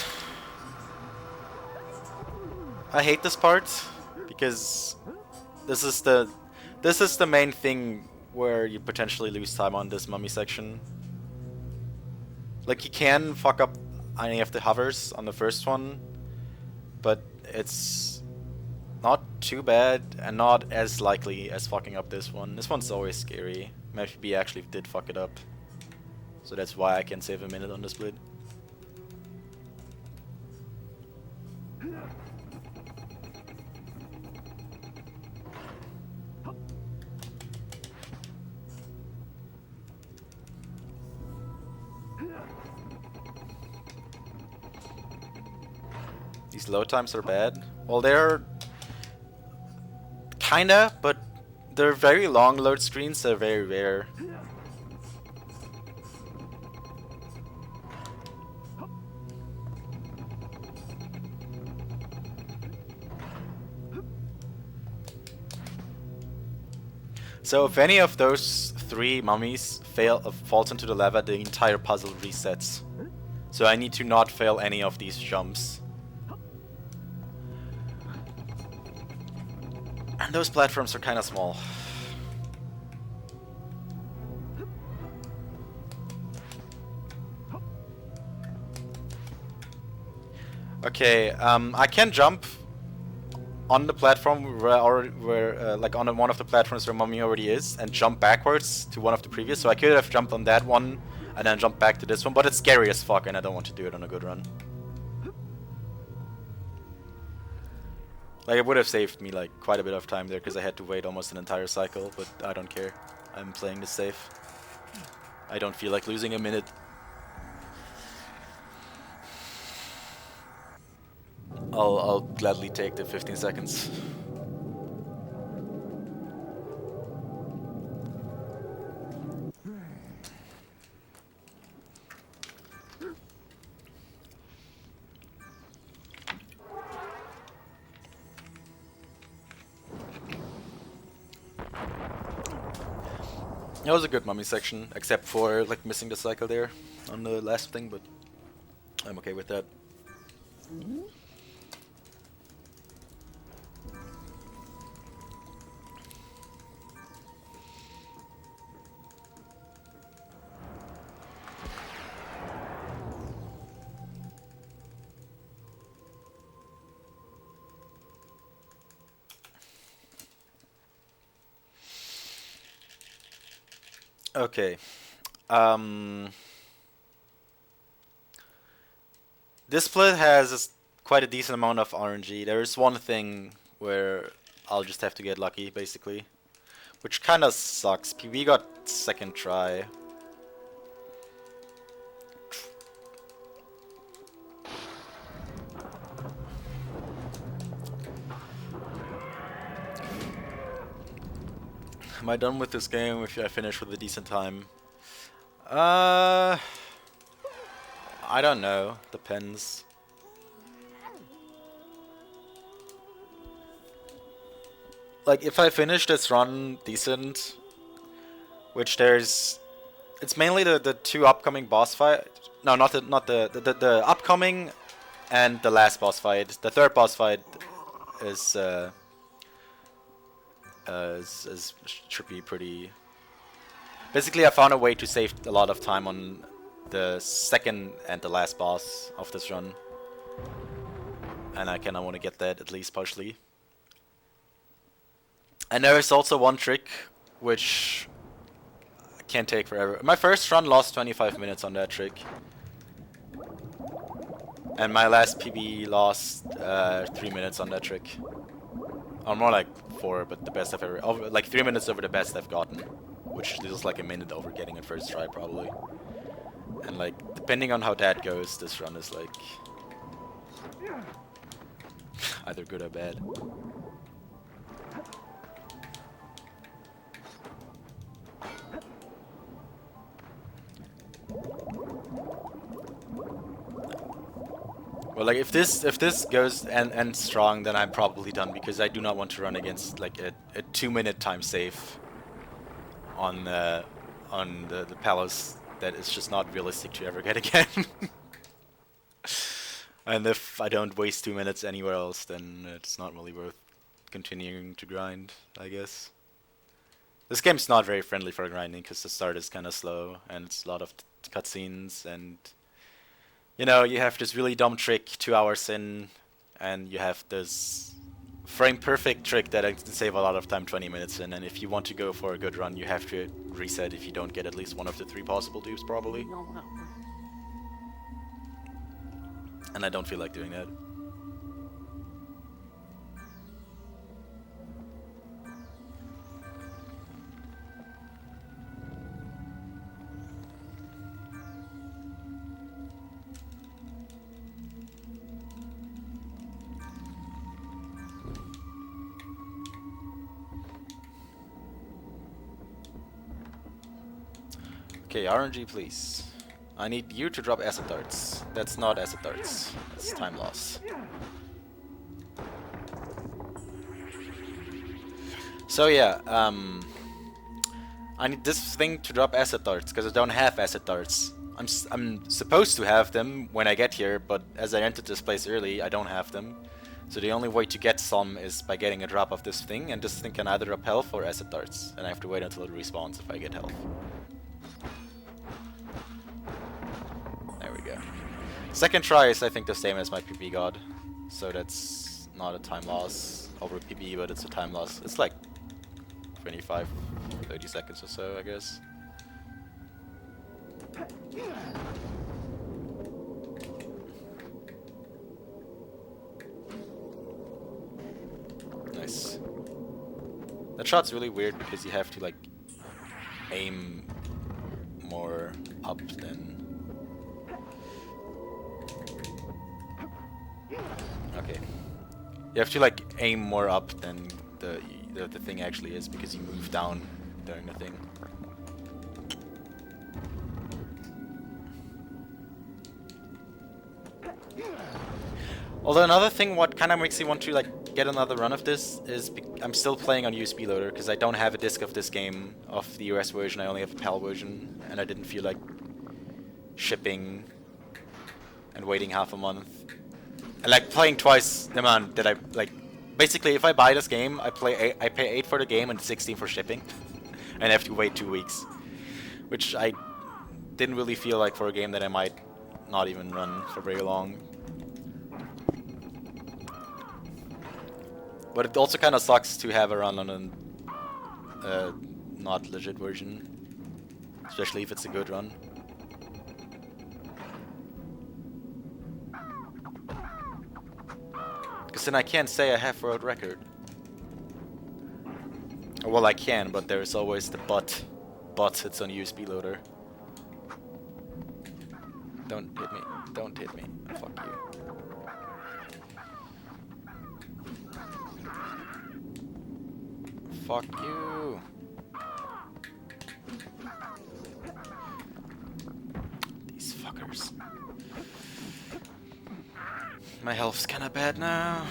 A: I hate this part because this is the main thing where you potentially lose time on this mummy section. Like, you can fuck up any of the hovers on the first one, but it's not too bad and not as likely as fucking up this one. This one's always scary. Maybe actually did fuck it up, so that's why I can save a minute on the split. These load times are bad. Well, they're kinda, but they're very long load screens, they're very rare. So if any of those 3 mummies falls into the lava, the entire puzzle resets. So I need to not fail any of these jumps. And those platforms are kind of small. Okay, I can jump on the platform where like on one of the platforms where mummy already is, and jump backwards to one of the previous. So I could have jumped on that one and then jumped back to this one, but it's scary as fuck, and I don't want to do it on a good run. Like, it would have saved me like quite a bit of time there, because I had to wait almost an entire cycle, but I don't care. I'm playing this safe. I don't feel like losing a minute. I'll gladly take the 15 seconds. It was a good mummy section, except for like missing the cycle there on the last thing, but I'm okay with that. Okay. This split has quite a decent amount of RNG. There is one thing where I'll just have to get lucky, basically. Which kinda sucks. PB got second try. Am I done with this game if I finish with a decent time? I don't know. Depends. Like, if I finish this run decent, which it's mainly the 2 upcoming boss fight. No, not the upcoming and the last boss fight. The 3rd boss fight is should be pretty. Basically, I found a way to save a lot of time on the 2nd and the last boss of this run, and I kinda want to get that at least partially. And there is also one trick which can't take forever. My first run lost 25 minutes on that trick, and my last PB lost 3 minutes on that trick. Or more like 4, but the best I've ever... like 3 minutes over the best I've gotten. Which is like a minute over getting it first try, probably. And like, depending on how that goes, this run is like... either good or bad. Well, like if this goes and strong, then I'm probably done because I do not want to run against like a 2-minute time save on the palace that is just not realistic to ever get again. And if I don't waste 2 minutes anywhere else, then it's not really worth continuing to grind, I guess. This game's not very friendly for grinding because the start is kind of slow and it's a lot of cutscenes, and you know, you have this really dumb trick 2 hours in, and you have this frame perfect trick that can save a lot of time 20 minutes in, and if you want to go for a good run, you have to reset if you don't get at least one of the 3 possible dupes, probably. And I don't feel like doing that. Okay, RNG please. I need you to drop acid darts. That's not acid darts. That's time loss. So yeah, I need this thing to drop acid darts because I don't have acid darts. I'm supposed to have them when I get here, but as I entered this place early, I don't have them. So the only way to get some is by getting a drop of this thing, and this thing can either drop health or acid darts, and I have to wait until it respawns if I get health. There we go. Second try is I think the same as my PP god, so that's not a time loss over PP, but it's a time loss. It's like 25, 30 seconds or so, I guess. Nice. That shot's really weird because you have to like aim more up than... Okay. You have to like aim more up than the thing actually is because you move down during the thing. Although another thing what kind of makes me want to like get another run of this is I'm still playing on USB loader because I don't have a disc of this game of the US version. I only have a PAL version, and I didn't feel like shipping and waiting half a month. And like playing twice the amount that I like. Basically, if I buy this game, I pay 8 for the game and 16 for shipping, and I have to wait 2 weeks, which I didn't really feel like for a game that I might not even run for very long. But it also kind of sucks to have a run on a not legit version, especially if it's a good run. Because then I can't say I have world record. Well, I can, but there's always the but. But it's on USB loader. Don't hit me. Don't hit me. Fuck you. Fuck you. These fuckers. My health's kinda bad now.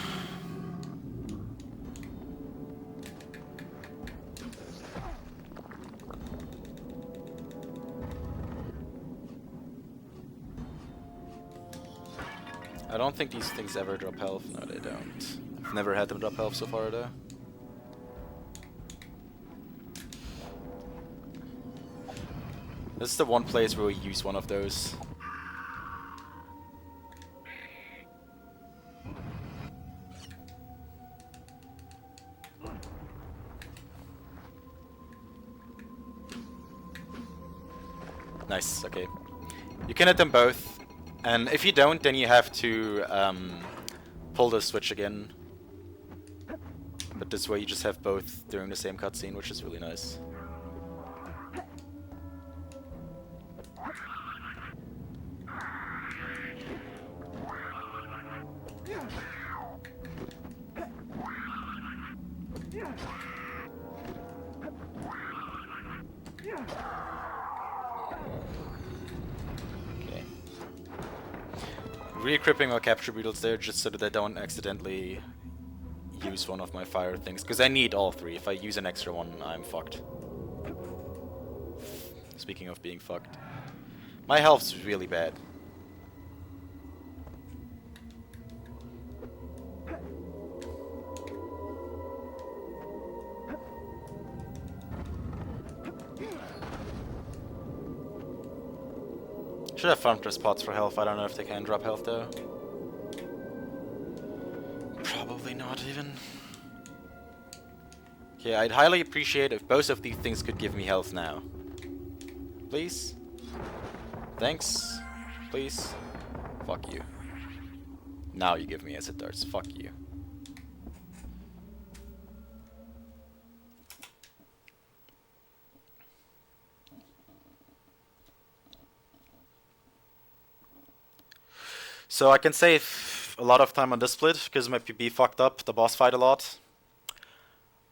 A: I don't think these things ever drop health. No, they don't. I've never had them drop health so far, though. This is the one place where we use one of those. Nice, okay. You can hit them both, and if you don't, then you have to pull the switch again. But this way you just have both during the same cutscene, which is really nice. Re-equipping my capture beetles there just so that I don't accidentally use one of my fire things, because I need all three. If I use an extra one, I'm fucked. Speaking of being fucked. My health's really bad. Should have farmed those pots for health. I don't know if they can drop health though. Probably not even. Okay, I'd highly appreciate if both of these things could give me health now. Please? Thanks? Please? Fuck you. Now you give me acid darts. Fuck you. So I can save a lot of time on this split, because my PB fucked up the boss fight a lot.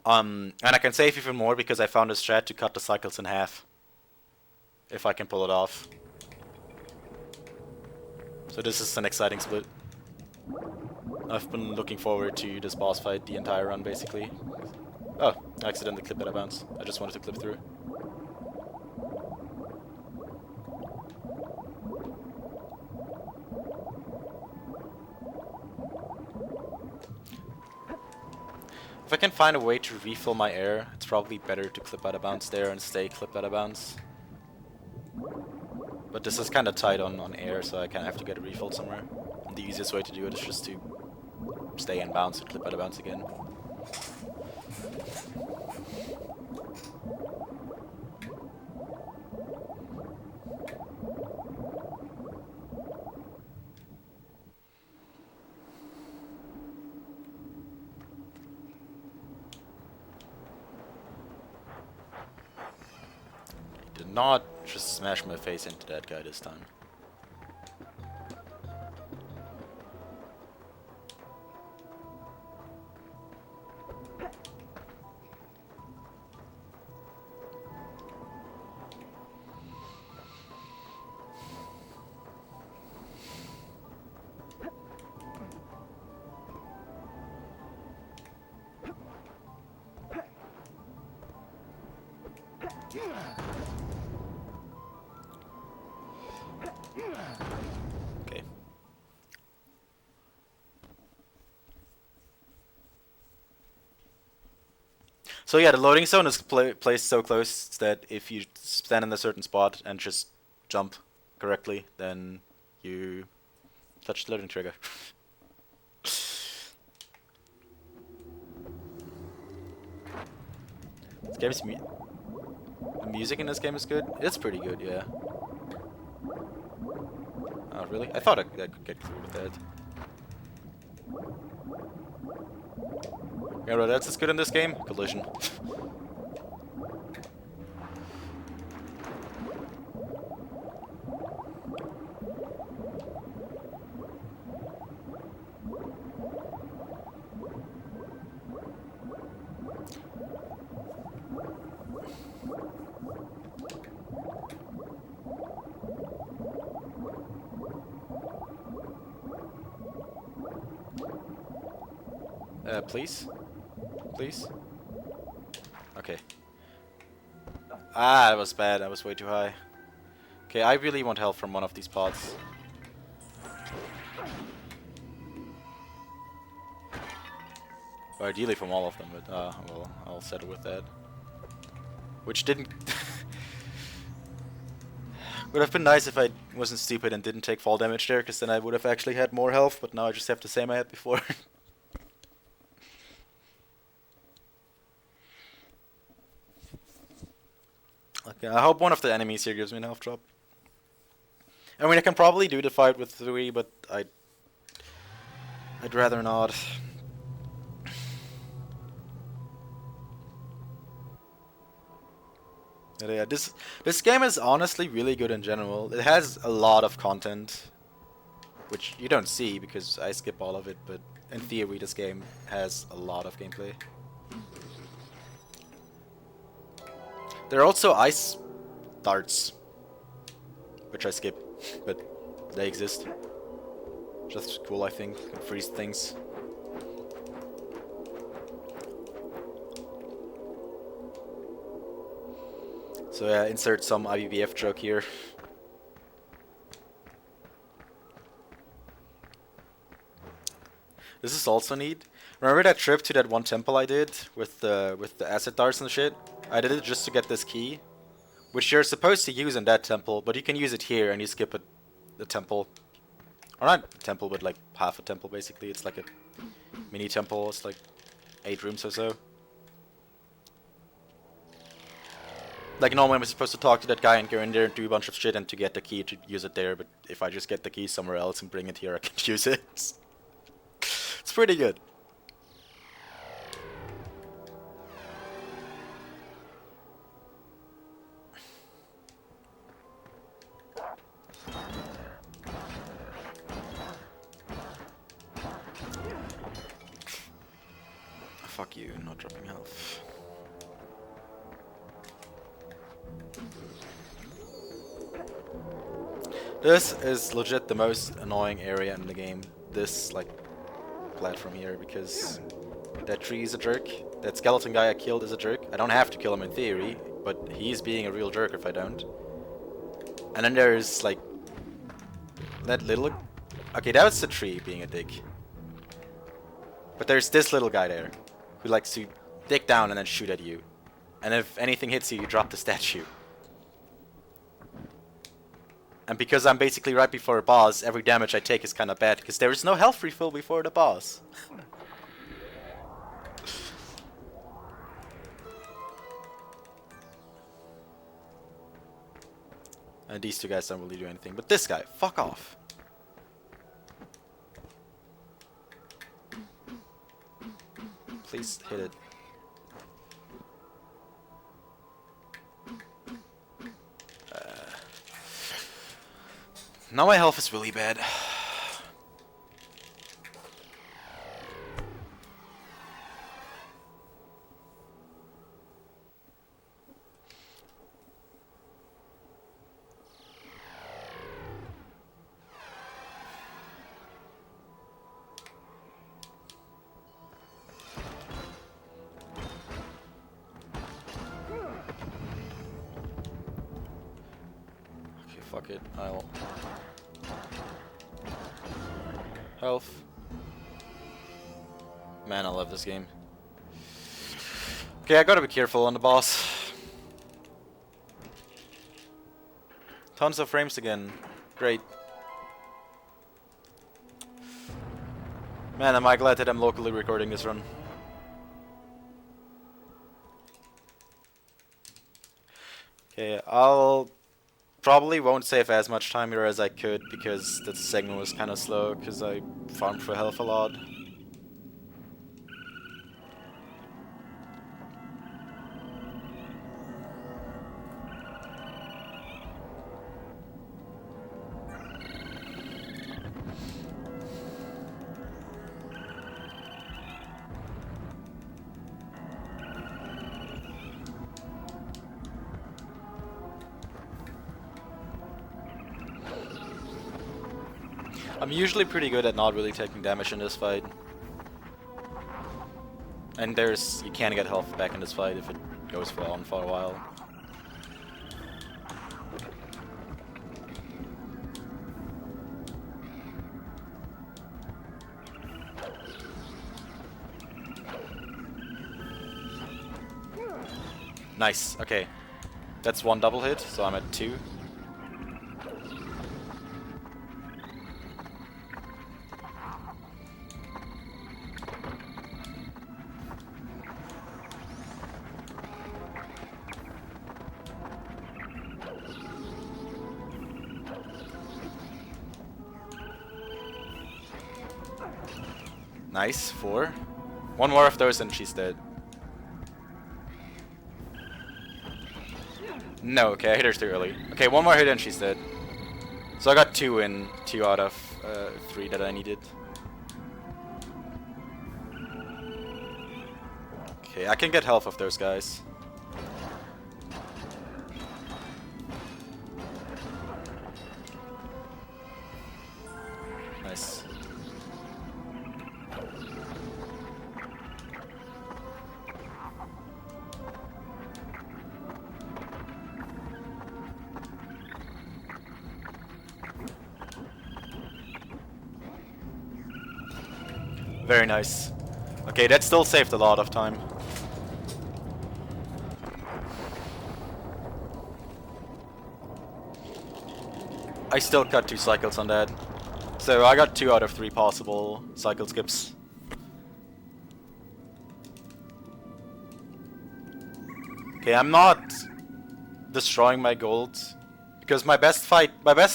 A: And I can save even more because I found a strat to cut the cycles in half. If I can pull it off. So this is an exciting split. I've been looking forward to this boss fight the entire run, basically. Oh, I accidentally clipped out of bounds. I just wanted to clip through. If I can find a way to refill my air, it's probably better to clip out of bounds there and stay clipped out of bounds. But this is kind of tight on air, so I kind of have to get it refilled somewhere. And the easiest way to do it is just to stay in bounds and clip out of bounds again. Did not just smash my face into that guy this time. Okay. So yeah, the loading zone is placed so close that if you stand in a certain spot and just jump correctly, then you touch the loading trigger. This game's the music in this game is good. It's pretty good, yeah. Oh, really? I thought I could get through with that. You know what else is good in this game? Collision. Please? Please? Okay. Ah, that was bad. That was way too high. Okay, I really want help from one of these pods. Or ideally from all of them, but well, I'll settle with that. Which didn't... Would have been nice if I wasn't stupid and didn't take fall damage there, because then I would have actually had more health, but now I just have the same I had before. Okay, I hope one of the enemies here gives me an health drop. I mean, I can probably do the fight with 3, but I'd rather not. But yeah, this game is honestly really good in general. It has a lot of content, which you don't see because I skip all of it, but in theory this game has a lot of gameplay. There are also ice darts, which I skip, but they exist. Just cool, I think. Can freeze things. So yeah, insert some IBBF joke here. This is also neat. Remember that trip to that one temple I did with the acid darts and shit? I did it just to get this key, which you're supposed to use in that temple, but you can use it here and you skip the temple. Or not a temple, but like half a temple basically. It's like a mini temple. It's like 8 rooms or so. Like normally I'm supposed to talk to that guy and go in there and do a bunch of shit and to get the key to use it there, but if I just get the key somewhere else and bring it here, I can use it. It's pretty good. Fuck you, not dropping health. This is legit the most annoying area in the game. This, like, platform here, because that tree is a jerk. That skeleton guy I killed is a jerk. I don't have to kill him in theory, but he's being a real jerk if I don't. And then there's, like, that little... Okay, that was the tree being a dick. But there's this little guy there, who likes to dig down and then shoot at you. And if anything hits you, you drop the statue. And because I'm basically right before a boss, every damage I take is kind of bad, because there is no health refill before the boss. And these two guys don't really do anything, but this guy, fuck off. Please hit it. Now my health is really bad. Okay, fuck it. I'll... Health. Man, I love this game. Okay, I gotta be careful on the boss. Tons of frames again. Great. Man, am I glad that I'm locally recording this run. Okay, I'll probably won't save as much time here as I could because the segment was kind of slow because I farmed for health a lot. I'm usually pretty good at not really taking damage in this fight. And you can get health back in this fight if it goes on for a while. Nice, okay. That's one double hit, so I'm at 2. Nice, 4. One more of those and she's dead. No, okay, I hit her too early. Okay, one more hit and she's dead. So I got 2 out of 3 that I needed. Okay, I can get health of those guys. Nice. Very nice. Okay, that still saved a lot of time. I still cut 2 cycles on that. So I got 2 out of 3 possible cycle skips. Okay, I'm not destroying my gold. Because my best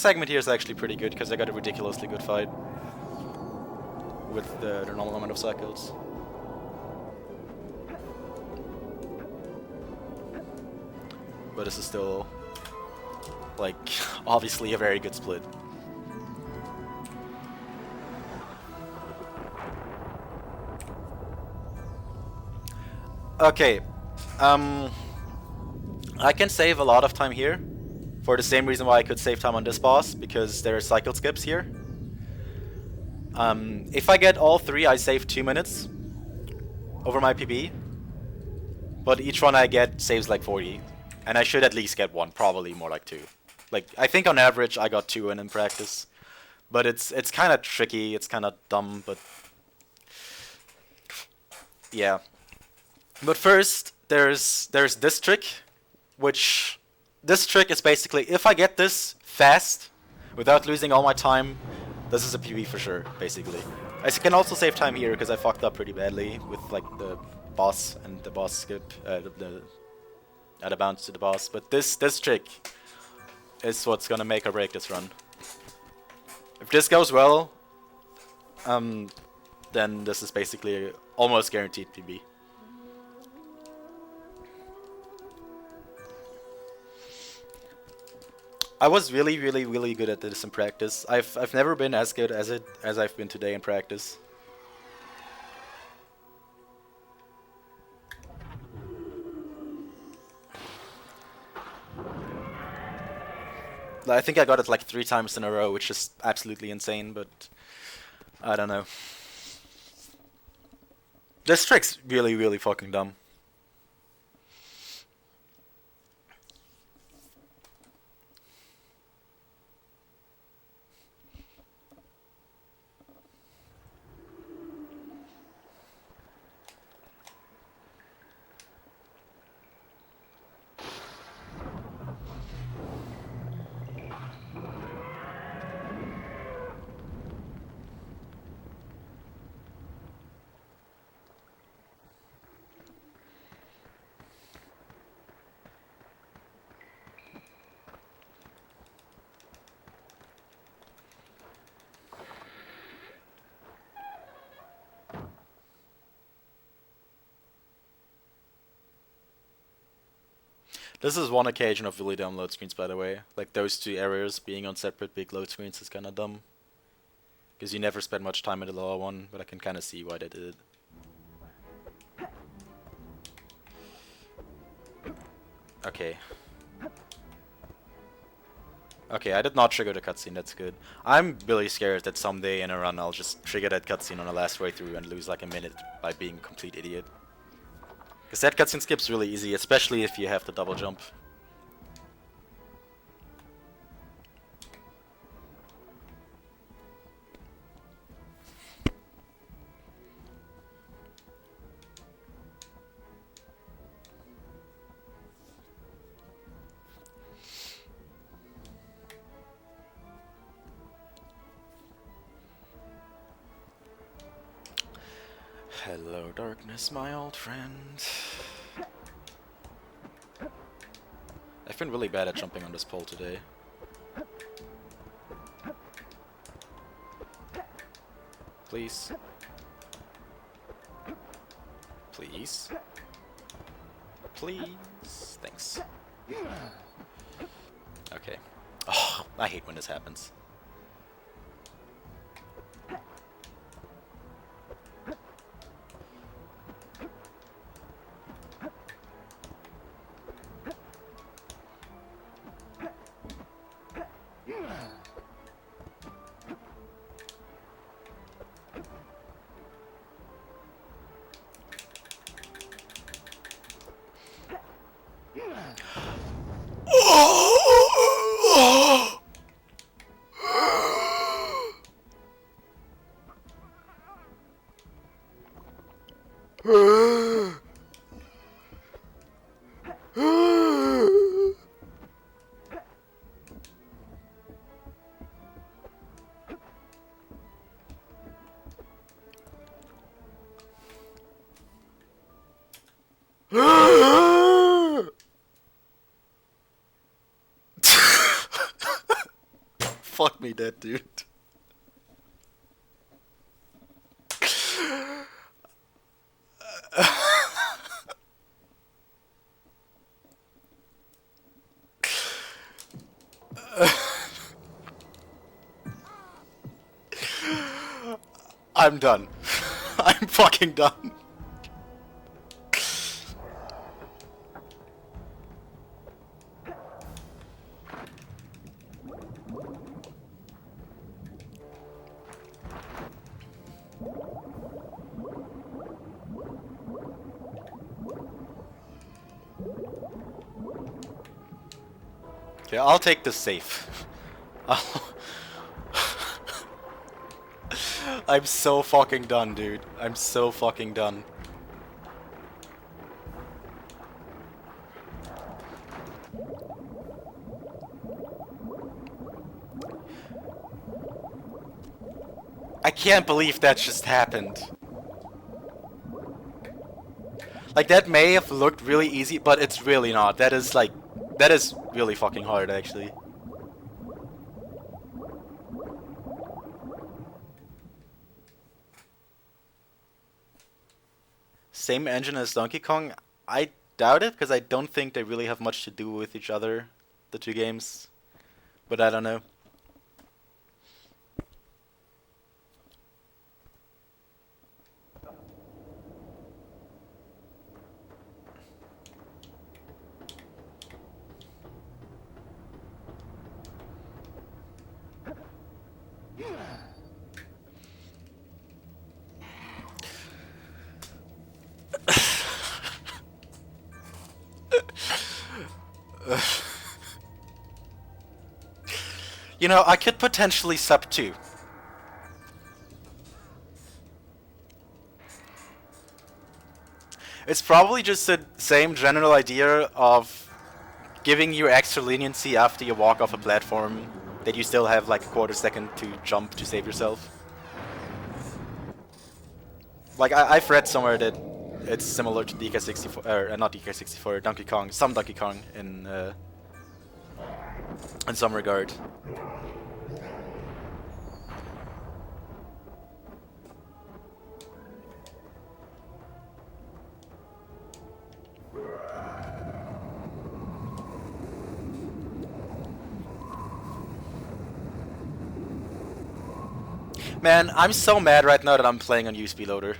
A: segment here is actually pretty good, because I got a ridiculously good fight. With the normal amount of cycles. But this is still, like, obviously a very good split. Okay, I can save a lot of time here, for the same reason why I could save time on this boss, because there are cycle skips here. If I get all 3, I save 2 minutes over my PB, but each one I get saves like 40, and I should at least get 1, probably more like 2. Like, I think on average I got 2 in practice, but it's kind of tricky, it's kind of dumb, but yeah. But first, there's this trick, which this trick is basically, if I get this fast, without losing all my time, this is a PB for sure, basically. I can also save time here, because I fucked up pretty badly with like the boss and the boss skip, the bounce to the boss. But this trick is what's gonna make or break this run. If this goes well, then this is basically a almost guaranteed PB. I was really good at this in practice. I've never been as good as I've been today in practice. I think I got it like 3 times in a row, which is absolutely insane, but I don't know. This trick's really fucking dumb. This is one occasion of really dumb load screens, by the way. Like, those 2 areas being on separate big load screens is kinda dumb. Because you never spend much time in the lower one, but I can kinda see why they did it. Okay. Okay, I did not trigger the cutscene, that's good. I'm really scared that someday in a run I'll just trigger that cutscene on the last way through and lose like a minute by being a complete idiot. Because that cutscene skip's really easy, especially if you have the double jump. Hello, darkness, my old friend. I've been really bad at jumping on this pole today. Please. Please. Please. Thanks. Okay. Oh, I hate when this happens. Fuck me dead, dude. I'm done. I'm fucking done. Okay, I'll take this safe. I'm so fucking done, dude. I'm so fucking done. I can't believe that just happened. Like, that may have looked really easy, but it's really not. That is, like, that is really fucking hard, actually. Same engine as Donkey Kong? I doubt it, because I don't think they really have much to do with each other, the two games. But I don't know. You know, I could potentially sub 2. It's probably just the same general idea of giving you extra leniency after you walk off a platform, that you still have like a quarter second to jump to save yourself. Like, I've read somewhere that it's similar to DK64, or not DK64, Donkey Kong, some Donkey Kong in some regard. Man, I'm so mad right now that I'm playing on USB loader.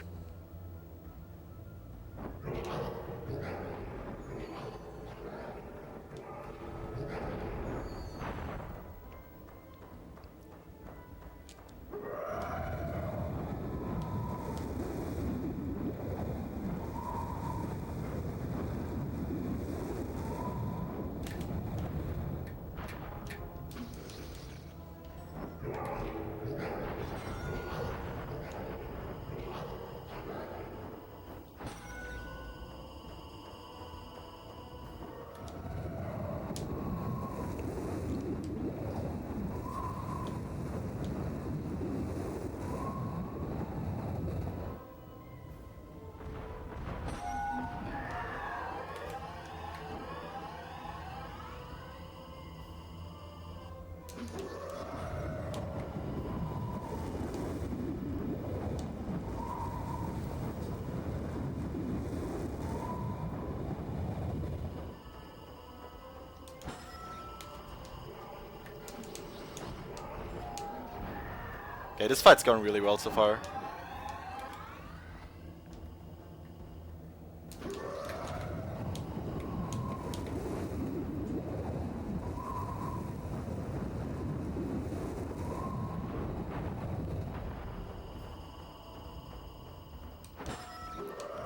A: Okay, this fight's going really well so far.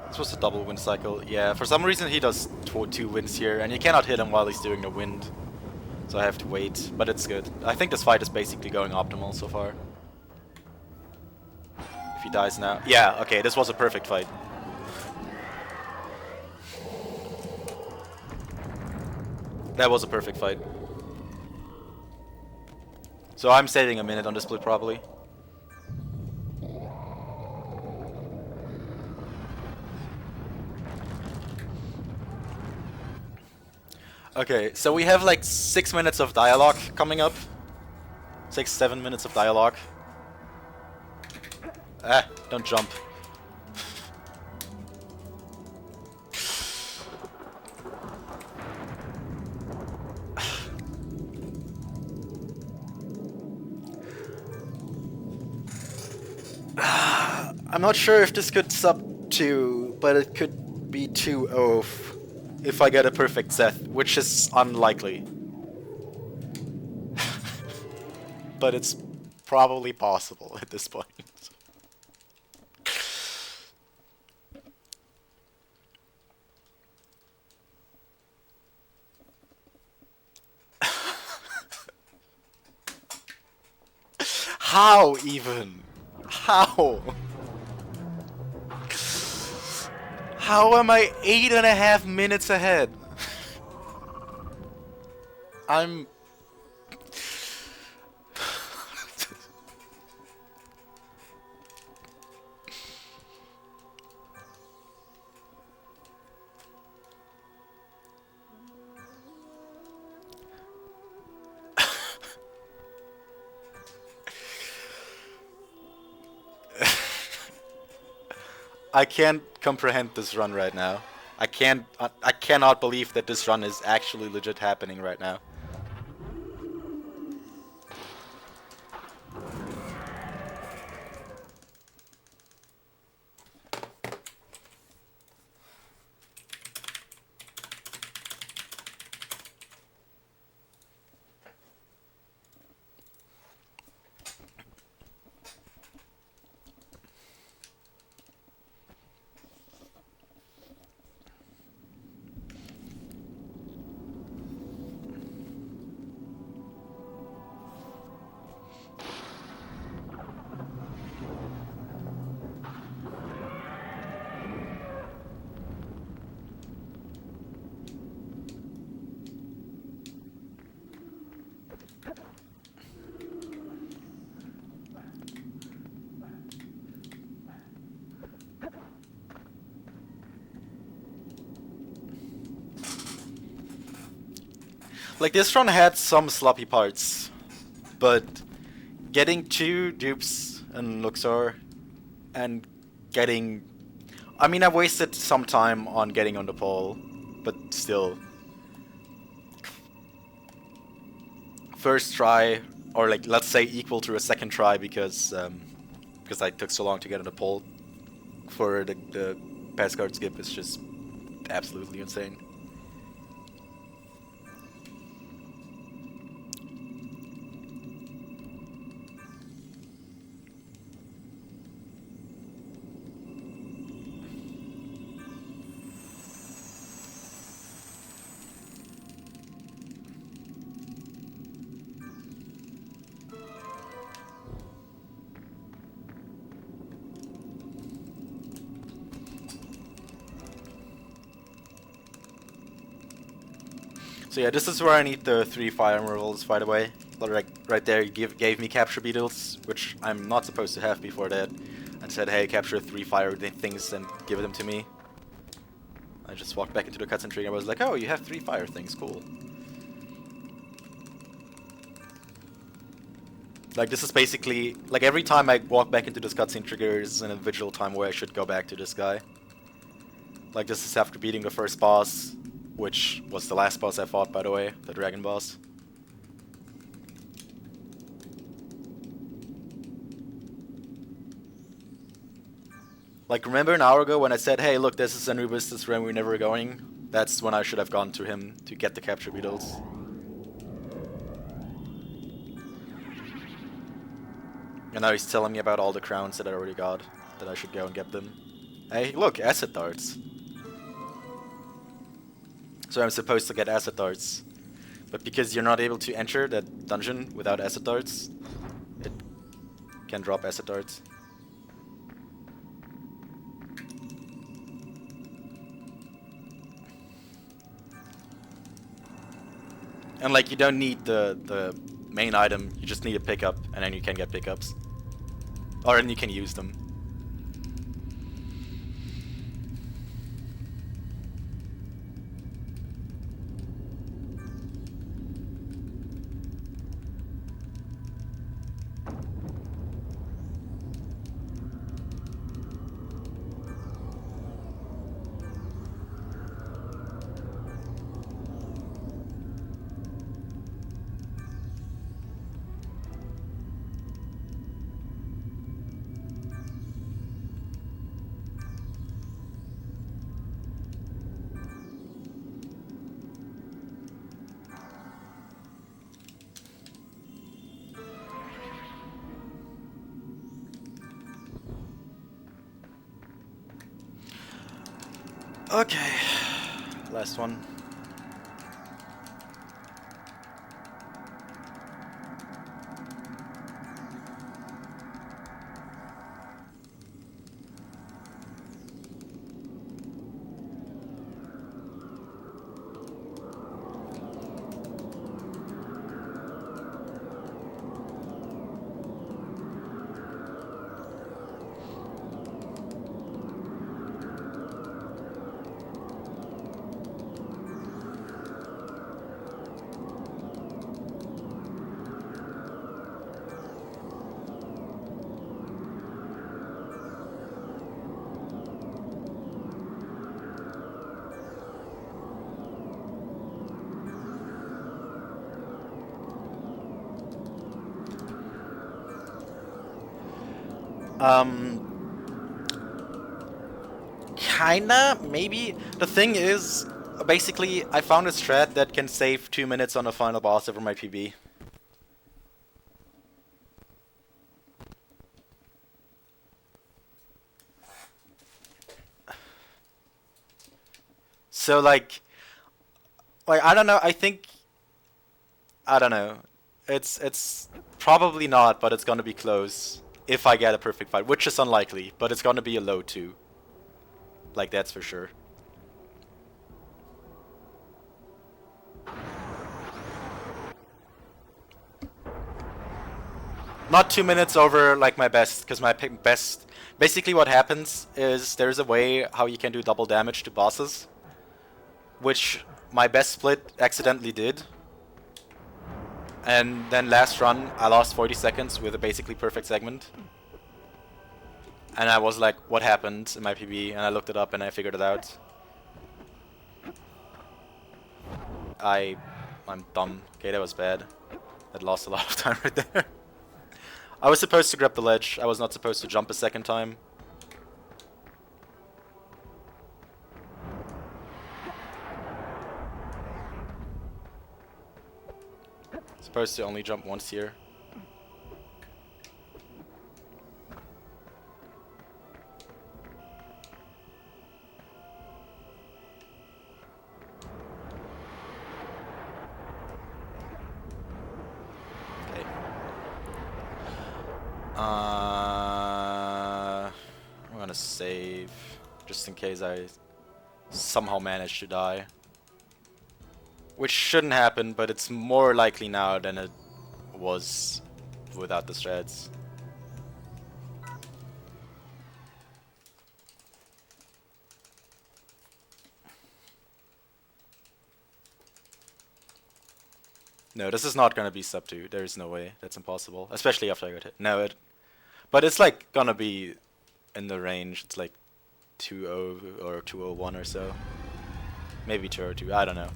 A: This was a double wind cycle. Yeah, for some reason he does 2 winds here, and you cannot hit him while he's doing the wind. So I have to wait, but it's good. I think this fight is basically going optimal so far. If he dies now. Yeah, okay, this was a perfect fight. That was a perfect fight. So I'm saving a minute on the split probably. Okay, so we have like 6 minutes of dialogue coming up. 6-7 minutes of dialogue. Ah, don't jump. I'm not sure if this could sub 2, but it could be 2-0 if I get a perfect Zeth, which is unlikely. But it's probably possible at this point. How even? How? How am I 8.5 minutes ahead? I'm... I can't comprehend this run right now. I cannot believe that this run is actually legit happening right now. Like, this run had some sloppy parts, but getting 2 Dupes and Luxor and getting... I mean, I wasted some time on getting on the pole, but still. First try, or like, let's say equal to a second try because I took so long to get on the pole for the pass card skip is just absolutely insane. So yeah, this is where I need the 3 fire removals, by the way. Like, right there, gave me capture beetles, which I'm not supposed to have before that, and said, hey, capture 3 fire things and give them to me. I just walked back into the cutscene tree and I was like, oh, you have 3 fire things, cool. Like, this is basically, like, every time I walk back into this cutscene trigger is an individual time where I should go back to this guy. Like, this is after beating the first boss, which was the last boss I fought, by the way, the dragon boss. Like, remember an hour ago when I said, hey, look, this is Anubis, this is where we're never going? That's when I should have gone to him to get the capture beetles. And now he's telling me about all the crowns that I already got, that I should go and get them. Hey, look, acid darts. So I'm supposed to get acid darts. But because you're not able to enter that dungeon without acid darts, it can drop acid darts. And like you don't need the main item, you just need a pickup, and then you can get pickups. Or then you can use them. Okay, last one. Kinda, maybe. The thing is, basically, I found a strat that can save 2 minutes on the final boss over my PB. So, like, I don't know, I don't know. It's probably not, but it's gonna be close. If I get a perfect fight, which is unlikely, but it's gonna be a low 2. Like, that's for sure. Not 2 minutes over, like, my best, because my best... Basically what happens is there's a way how you can do double damage to bosses, which my best split accidentally did. And then last run, I lost 40 seconds with a basically perfect segment. And I was like, what happened in my PB? And I looked it up and I figured it out. I'm dumb. Okay, that was bad. That lost a lot of time right there. I was supposed to grab the ledge. I was not supposed to jump a second time. Supposed to only jump once here. I'm gonna save just in case I somehow manage to die. Which shouldn't happen, but it's more likely now than it was without the strats. No, this is not gonna be sub 2. There is no way. That's impossible. Especially after I got hit. No, but it's like gonna be in the range. It's like 2-0 or 201 or so. Maybe 202. I don't know.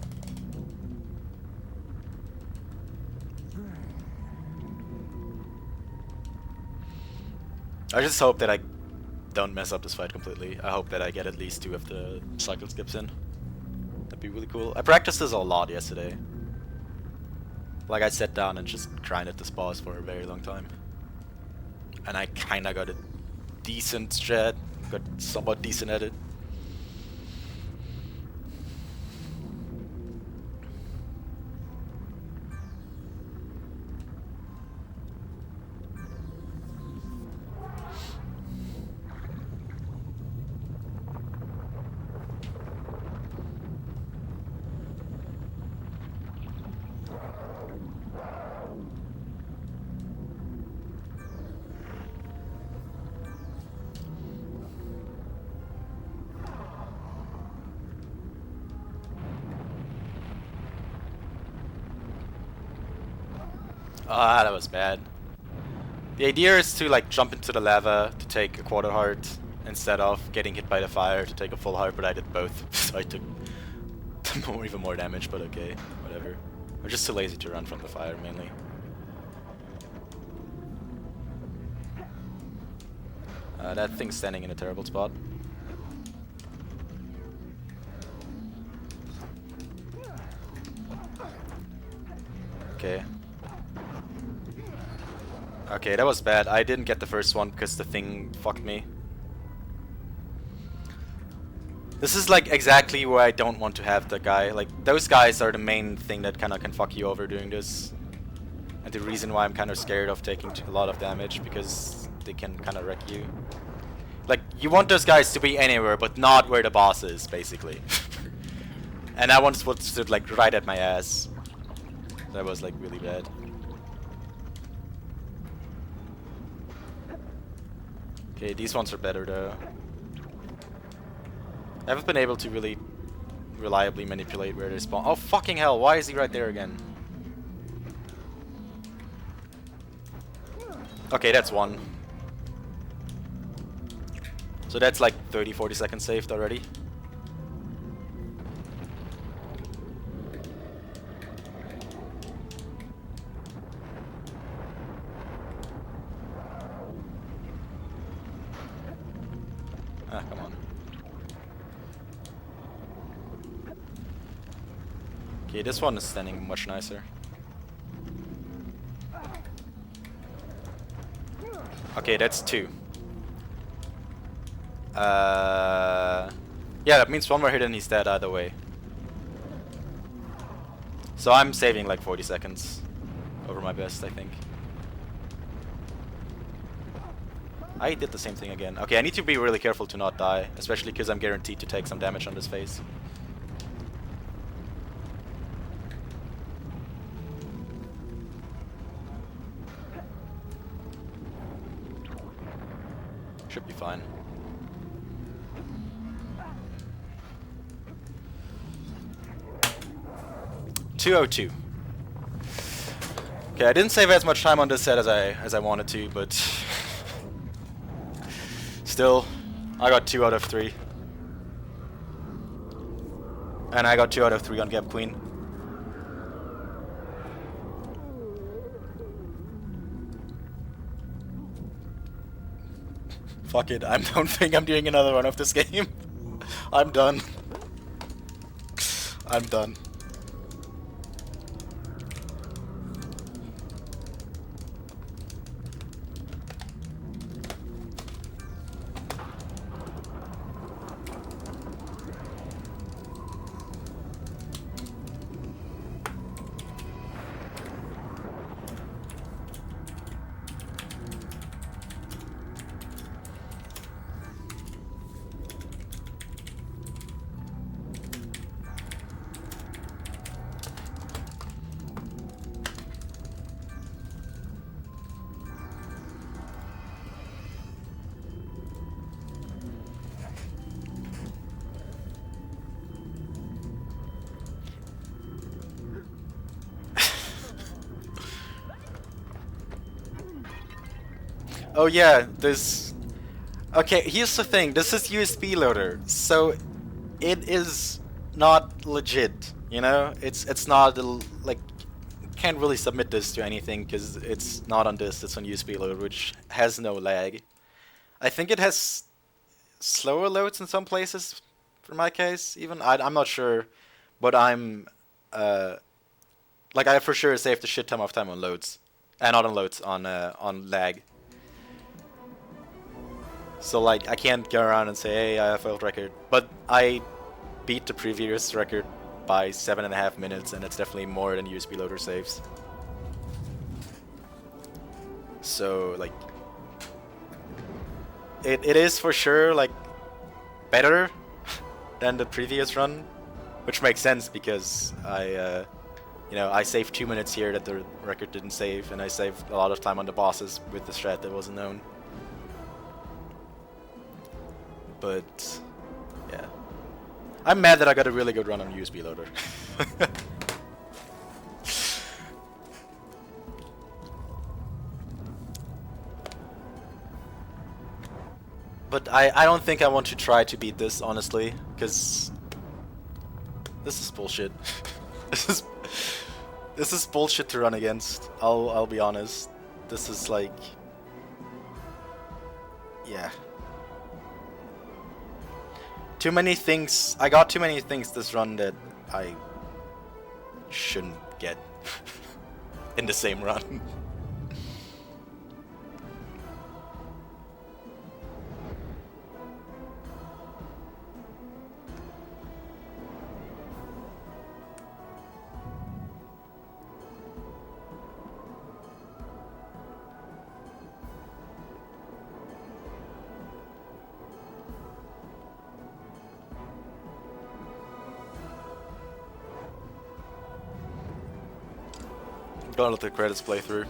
A: I just hope that I don't mess up this fight completely. I hope that I get at least 2 of the cycle skips in. That'd be really cool. I practiced this a lot yesterday. Like, I sat down and just grinded this boss for a very long time. And I kinda got a decent strat. Got somewhat decent at it. Ah, that was bad. The idea is to like jump into the lava to take a quarter heart instead of getting hit by the fire to take a full heart, but I did both, so I took even more damage, but okay, whatever. I'm just too lazy to run from the fire, mainly. That thing's standing in a terrible spot. Okay. Okay, that was bad. I didn't get the first one because the thing fucked me. This is like exactly where I don't want to have the guy. Like, those guys are the main thing that kind of can fuck you over doing this. And the reason why I'm kind of scared of taking a lot of damage, because they can kind of wreck you. Like, you want those guys to be anywhere, but not where the boss is, basically. And that one stood like right at my ass. That was like really bad. Okay, these ones are better though. I haven't been able to really reliably manipulate where they spawn. Oh fucking hell, why is he right there again? Okay, that's one. So that's like 30-40 seconds saved already. Ah, come on. Okay, this one is standing much nicer. Okay, that's two. Yeah, that means one more hit and he's dead either way. So I'm saving like 40 seconds over my best, I think. I did the same thing again. Okay, I need to be really careful to not die, especially because I'm guaranteed to take some damage on this phase. Should be fine. .202. Okay, I didn't save as much time on this set as I wanted to, but still, I got 2 out of 3. And I got 2 out of 3 on Gap Queen. Fuck it, I don't think I'm doing another run of this game. I'm done. I'm done. Oh yeah, this... Okay, here's the thing. This is USB loader, so it is not legit, you know? It's not, like... Can't really submit this to anything, because it's not on this, it's on USB loader, which has no lag. I think it has slower loads in some places, for my case, even. I'm not sure, but I'm... like, I for sure saved a shit ton of time on loads. Not on loads, on lag. So like, I can't go around and say, hey, I have a failed record. But I beat the previous record by 7.5 minutes, and it's definitely more than USB loader saves. So like, it is for sure like better than the previous run, which makes sense because I you know, I saved 2 minutes here that the record didn't save, and I saved a lot of time on the bosses with the strat that wasn't known. But yeah, I'm mad that I got a really good run on USB loader. But I don't think I want to try to beat this, honestly, because this is bullshit. this is this is bullshit to run against. I'll be honest. This is like, yeah. Too many things. I got too many things this run that I shouldn't get in the same run. Don't let the credits play through.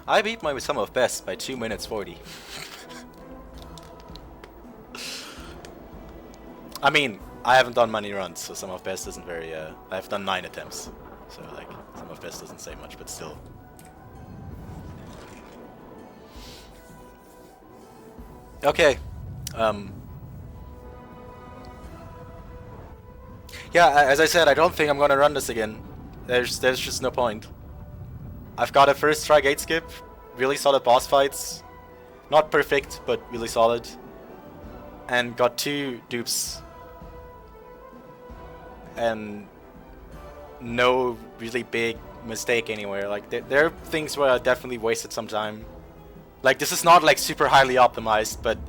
A: I beat my sum of best by 2 minutes 40. I mean, I haven't done many runs, so sum of best isn't very, I've done 9 attempts. So, like, sum of best doesn't say much, but still. Okay. Yeah, as I said, I don't think I'm gonna run this again. There's just no point. I've got a first try gate skip, really solid boss fights. Not perfect, but really solid. And got 2 dupes. And no really big mistake anywhere. Like, there are things where I definitely wasted some time. Like, this is not like super highly optimized, but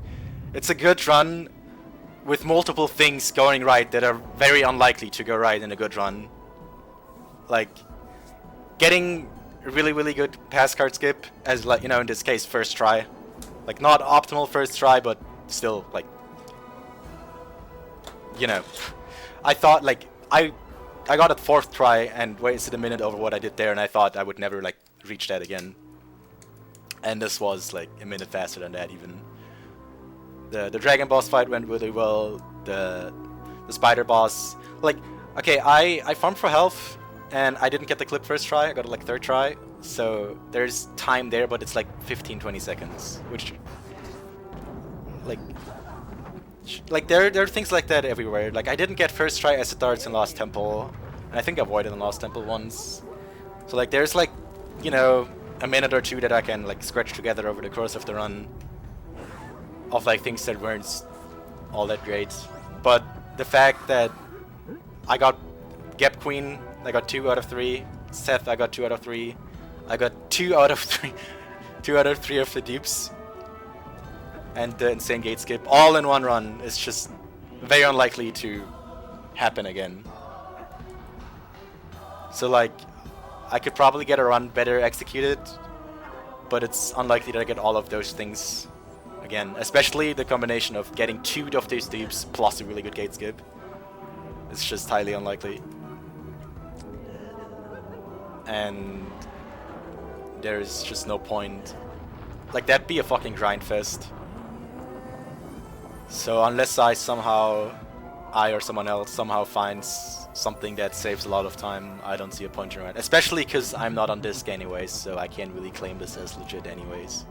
A: it's a good run with multiple things going right that are very unlikely to go right in a good run. Like, getting a really good pass card skip as, like, you know, in this case, first try. Like, not optimal first try, but still, like, you know, I thought, like, I got it 4th try and wasted a minute over what I did there, and I thought I would never, like, reach that again. And this was, like, a minute faster than that, even. The dragon boss fight went really well. The spider boss, like, okay, I farmed for health, and I didn't get the clip first try. I got it, like, 3rd try. So there's time there, but it's like 15-20 seconds, which, like there are things like that everywhere. Like, I didn't get first try acid darts in Lost Temple, and I think I avoided in Lost Temple once. So, like, there's, like, you know, a minute or 2 that I can, like, scratch together over the course of the run of, like, things that weren't all that great. But the fact that I got Gap Queen, I got 2 out of 3. Seth, I got 2 out of 3. I got 2 out of 3. 2 out of 3 of the dupes. And the insane gate skip all in one run is just very unlikely to happen again. So, like, I could probably get a run better executed, but it's unlikely that I get all of those things again. again, especially the combination of getting 2 of these dupes plus a really good gate skip. It's just highly unlikely. And there's just no point. Like, that'd be a fucking grind fest. So unless I or someone else somehow finds something that saves a lot of time, I don't see a point in it. Especially because I'm not on disc anyways, so I can't really claim this as legit anyways.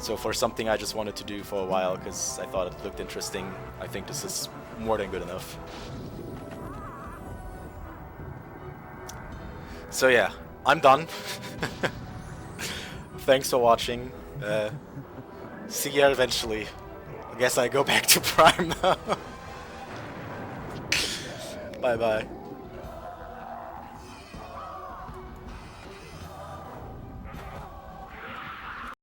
A: So for something I just wanted to do for a while because I thought it looked interesting, I think this is more than good enough. So yeah, I'm done. Thanks for watching. See ya eventually. I guess I go back to Prime now. Bye bye.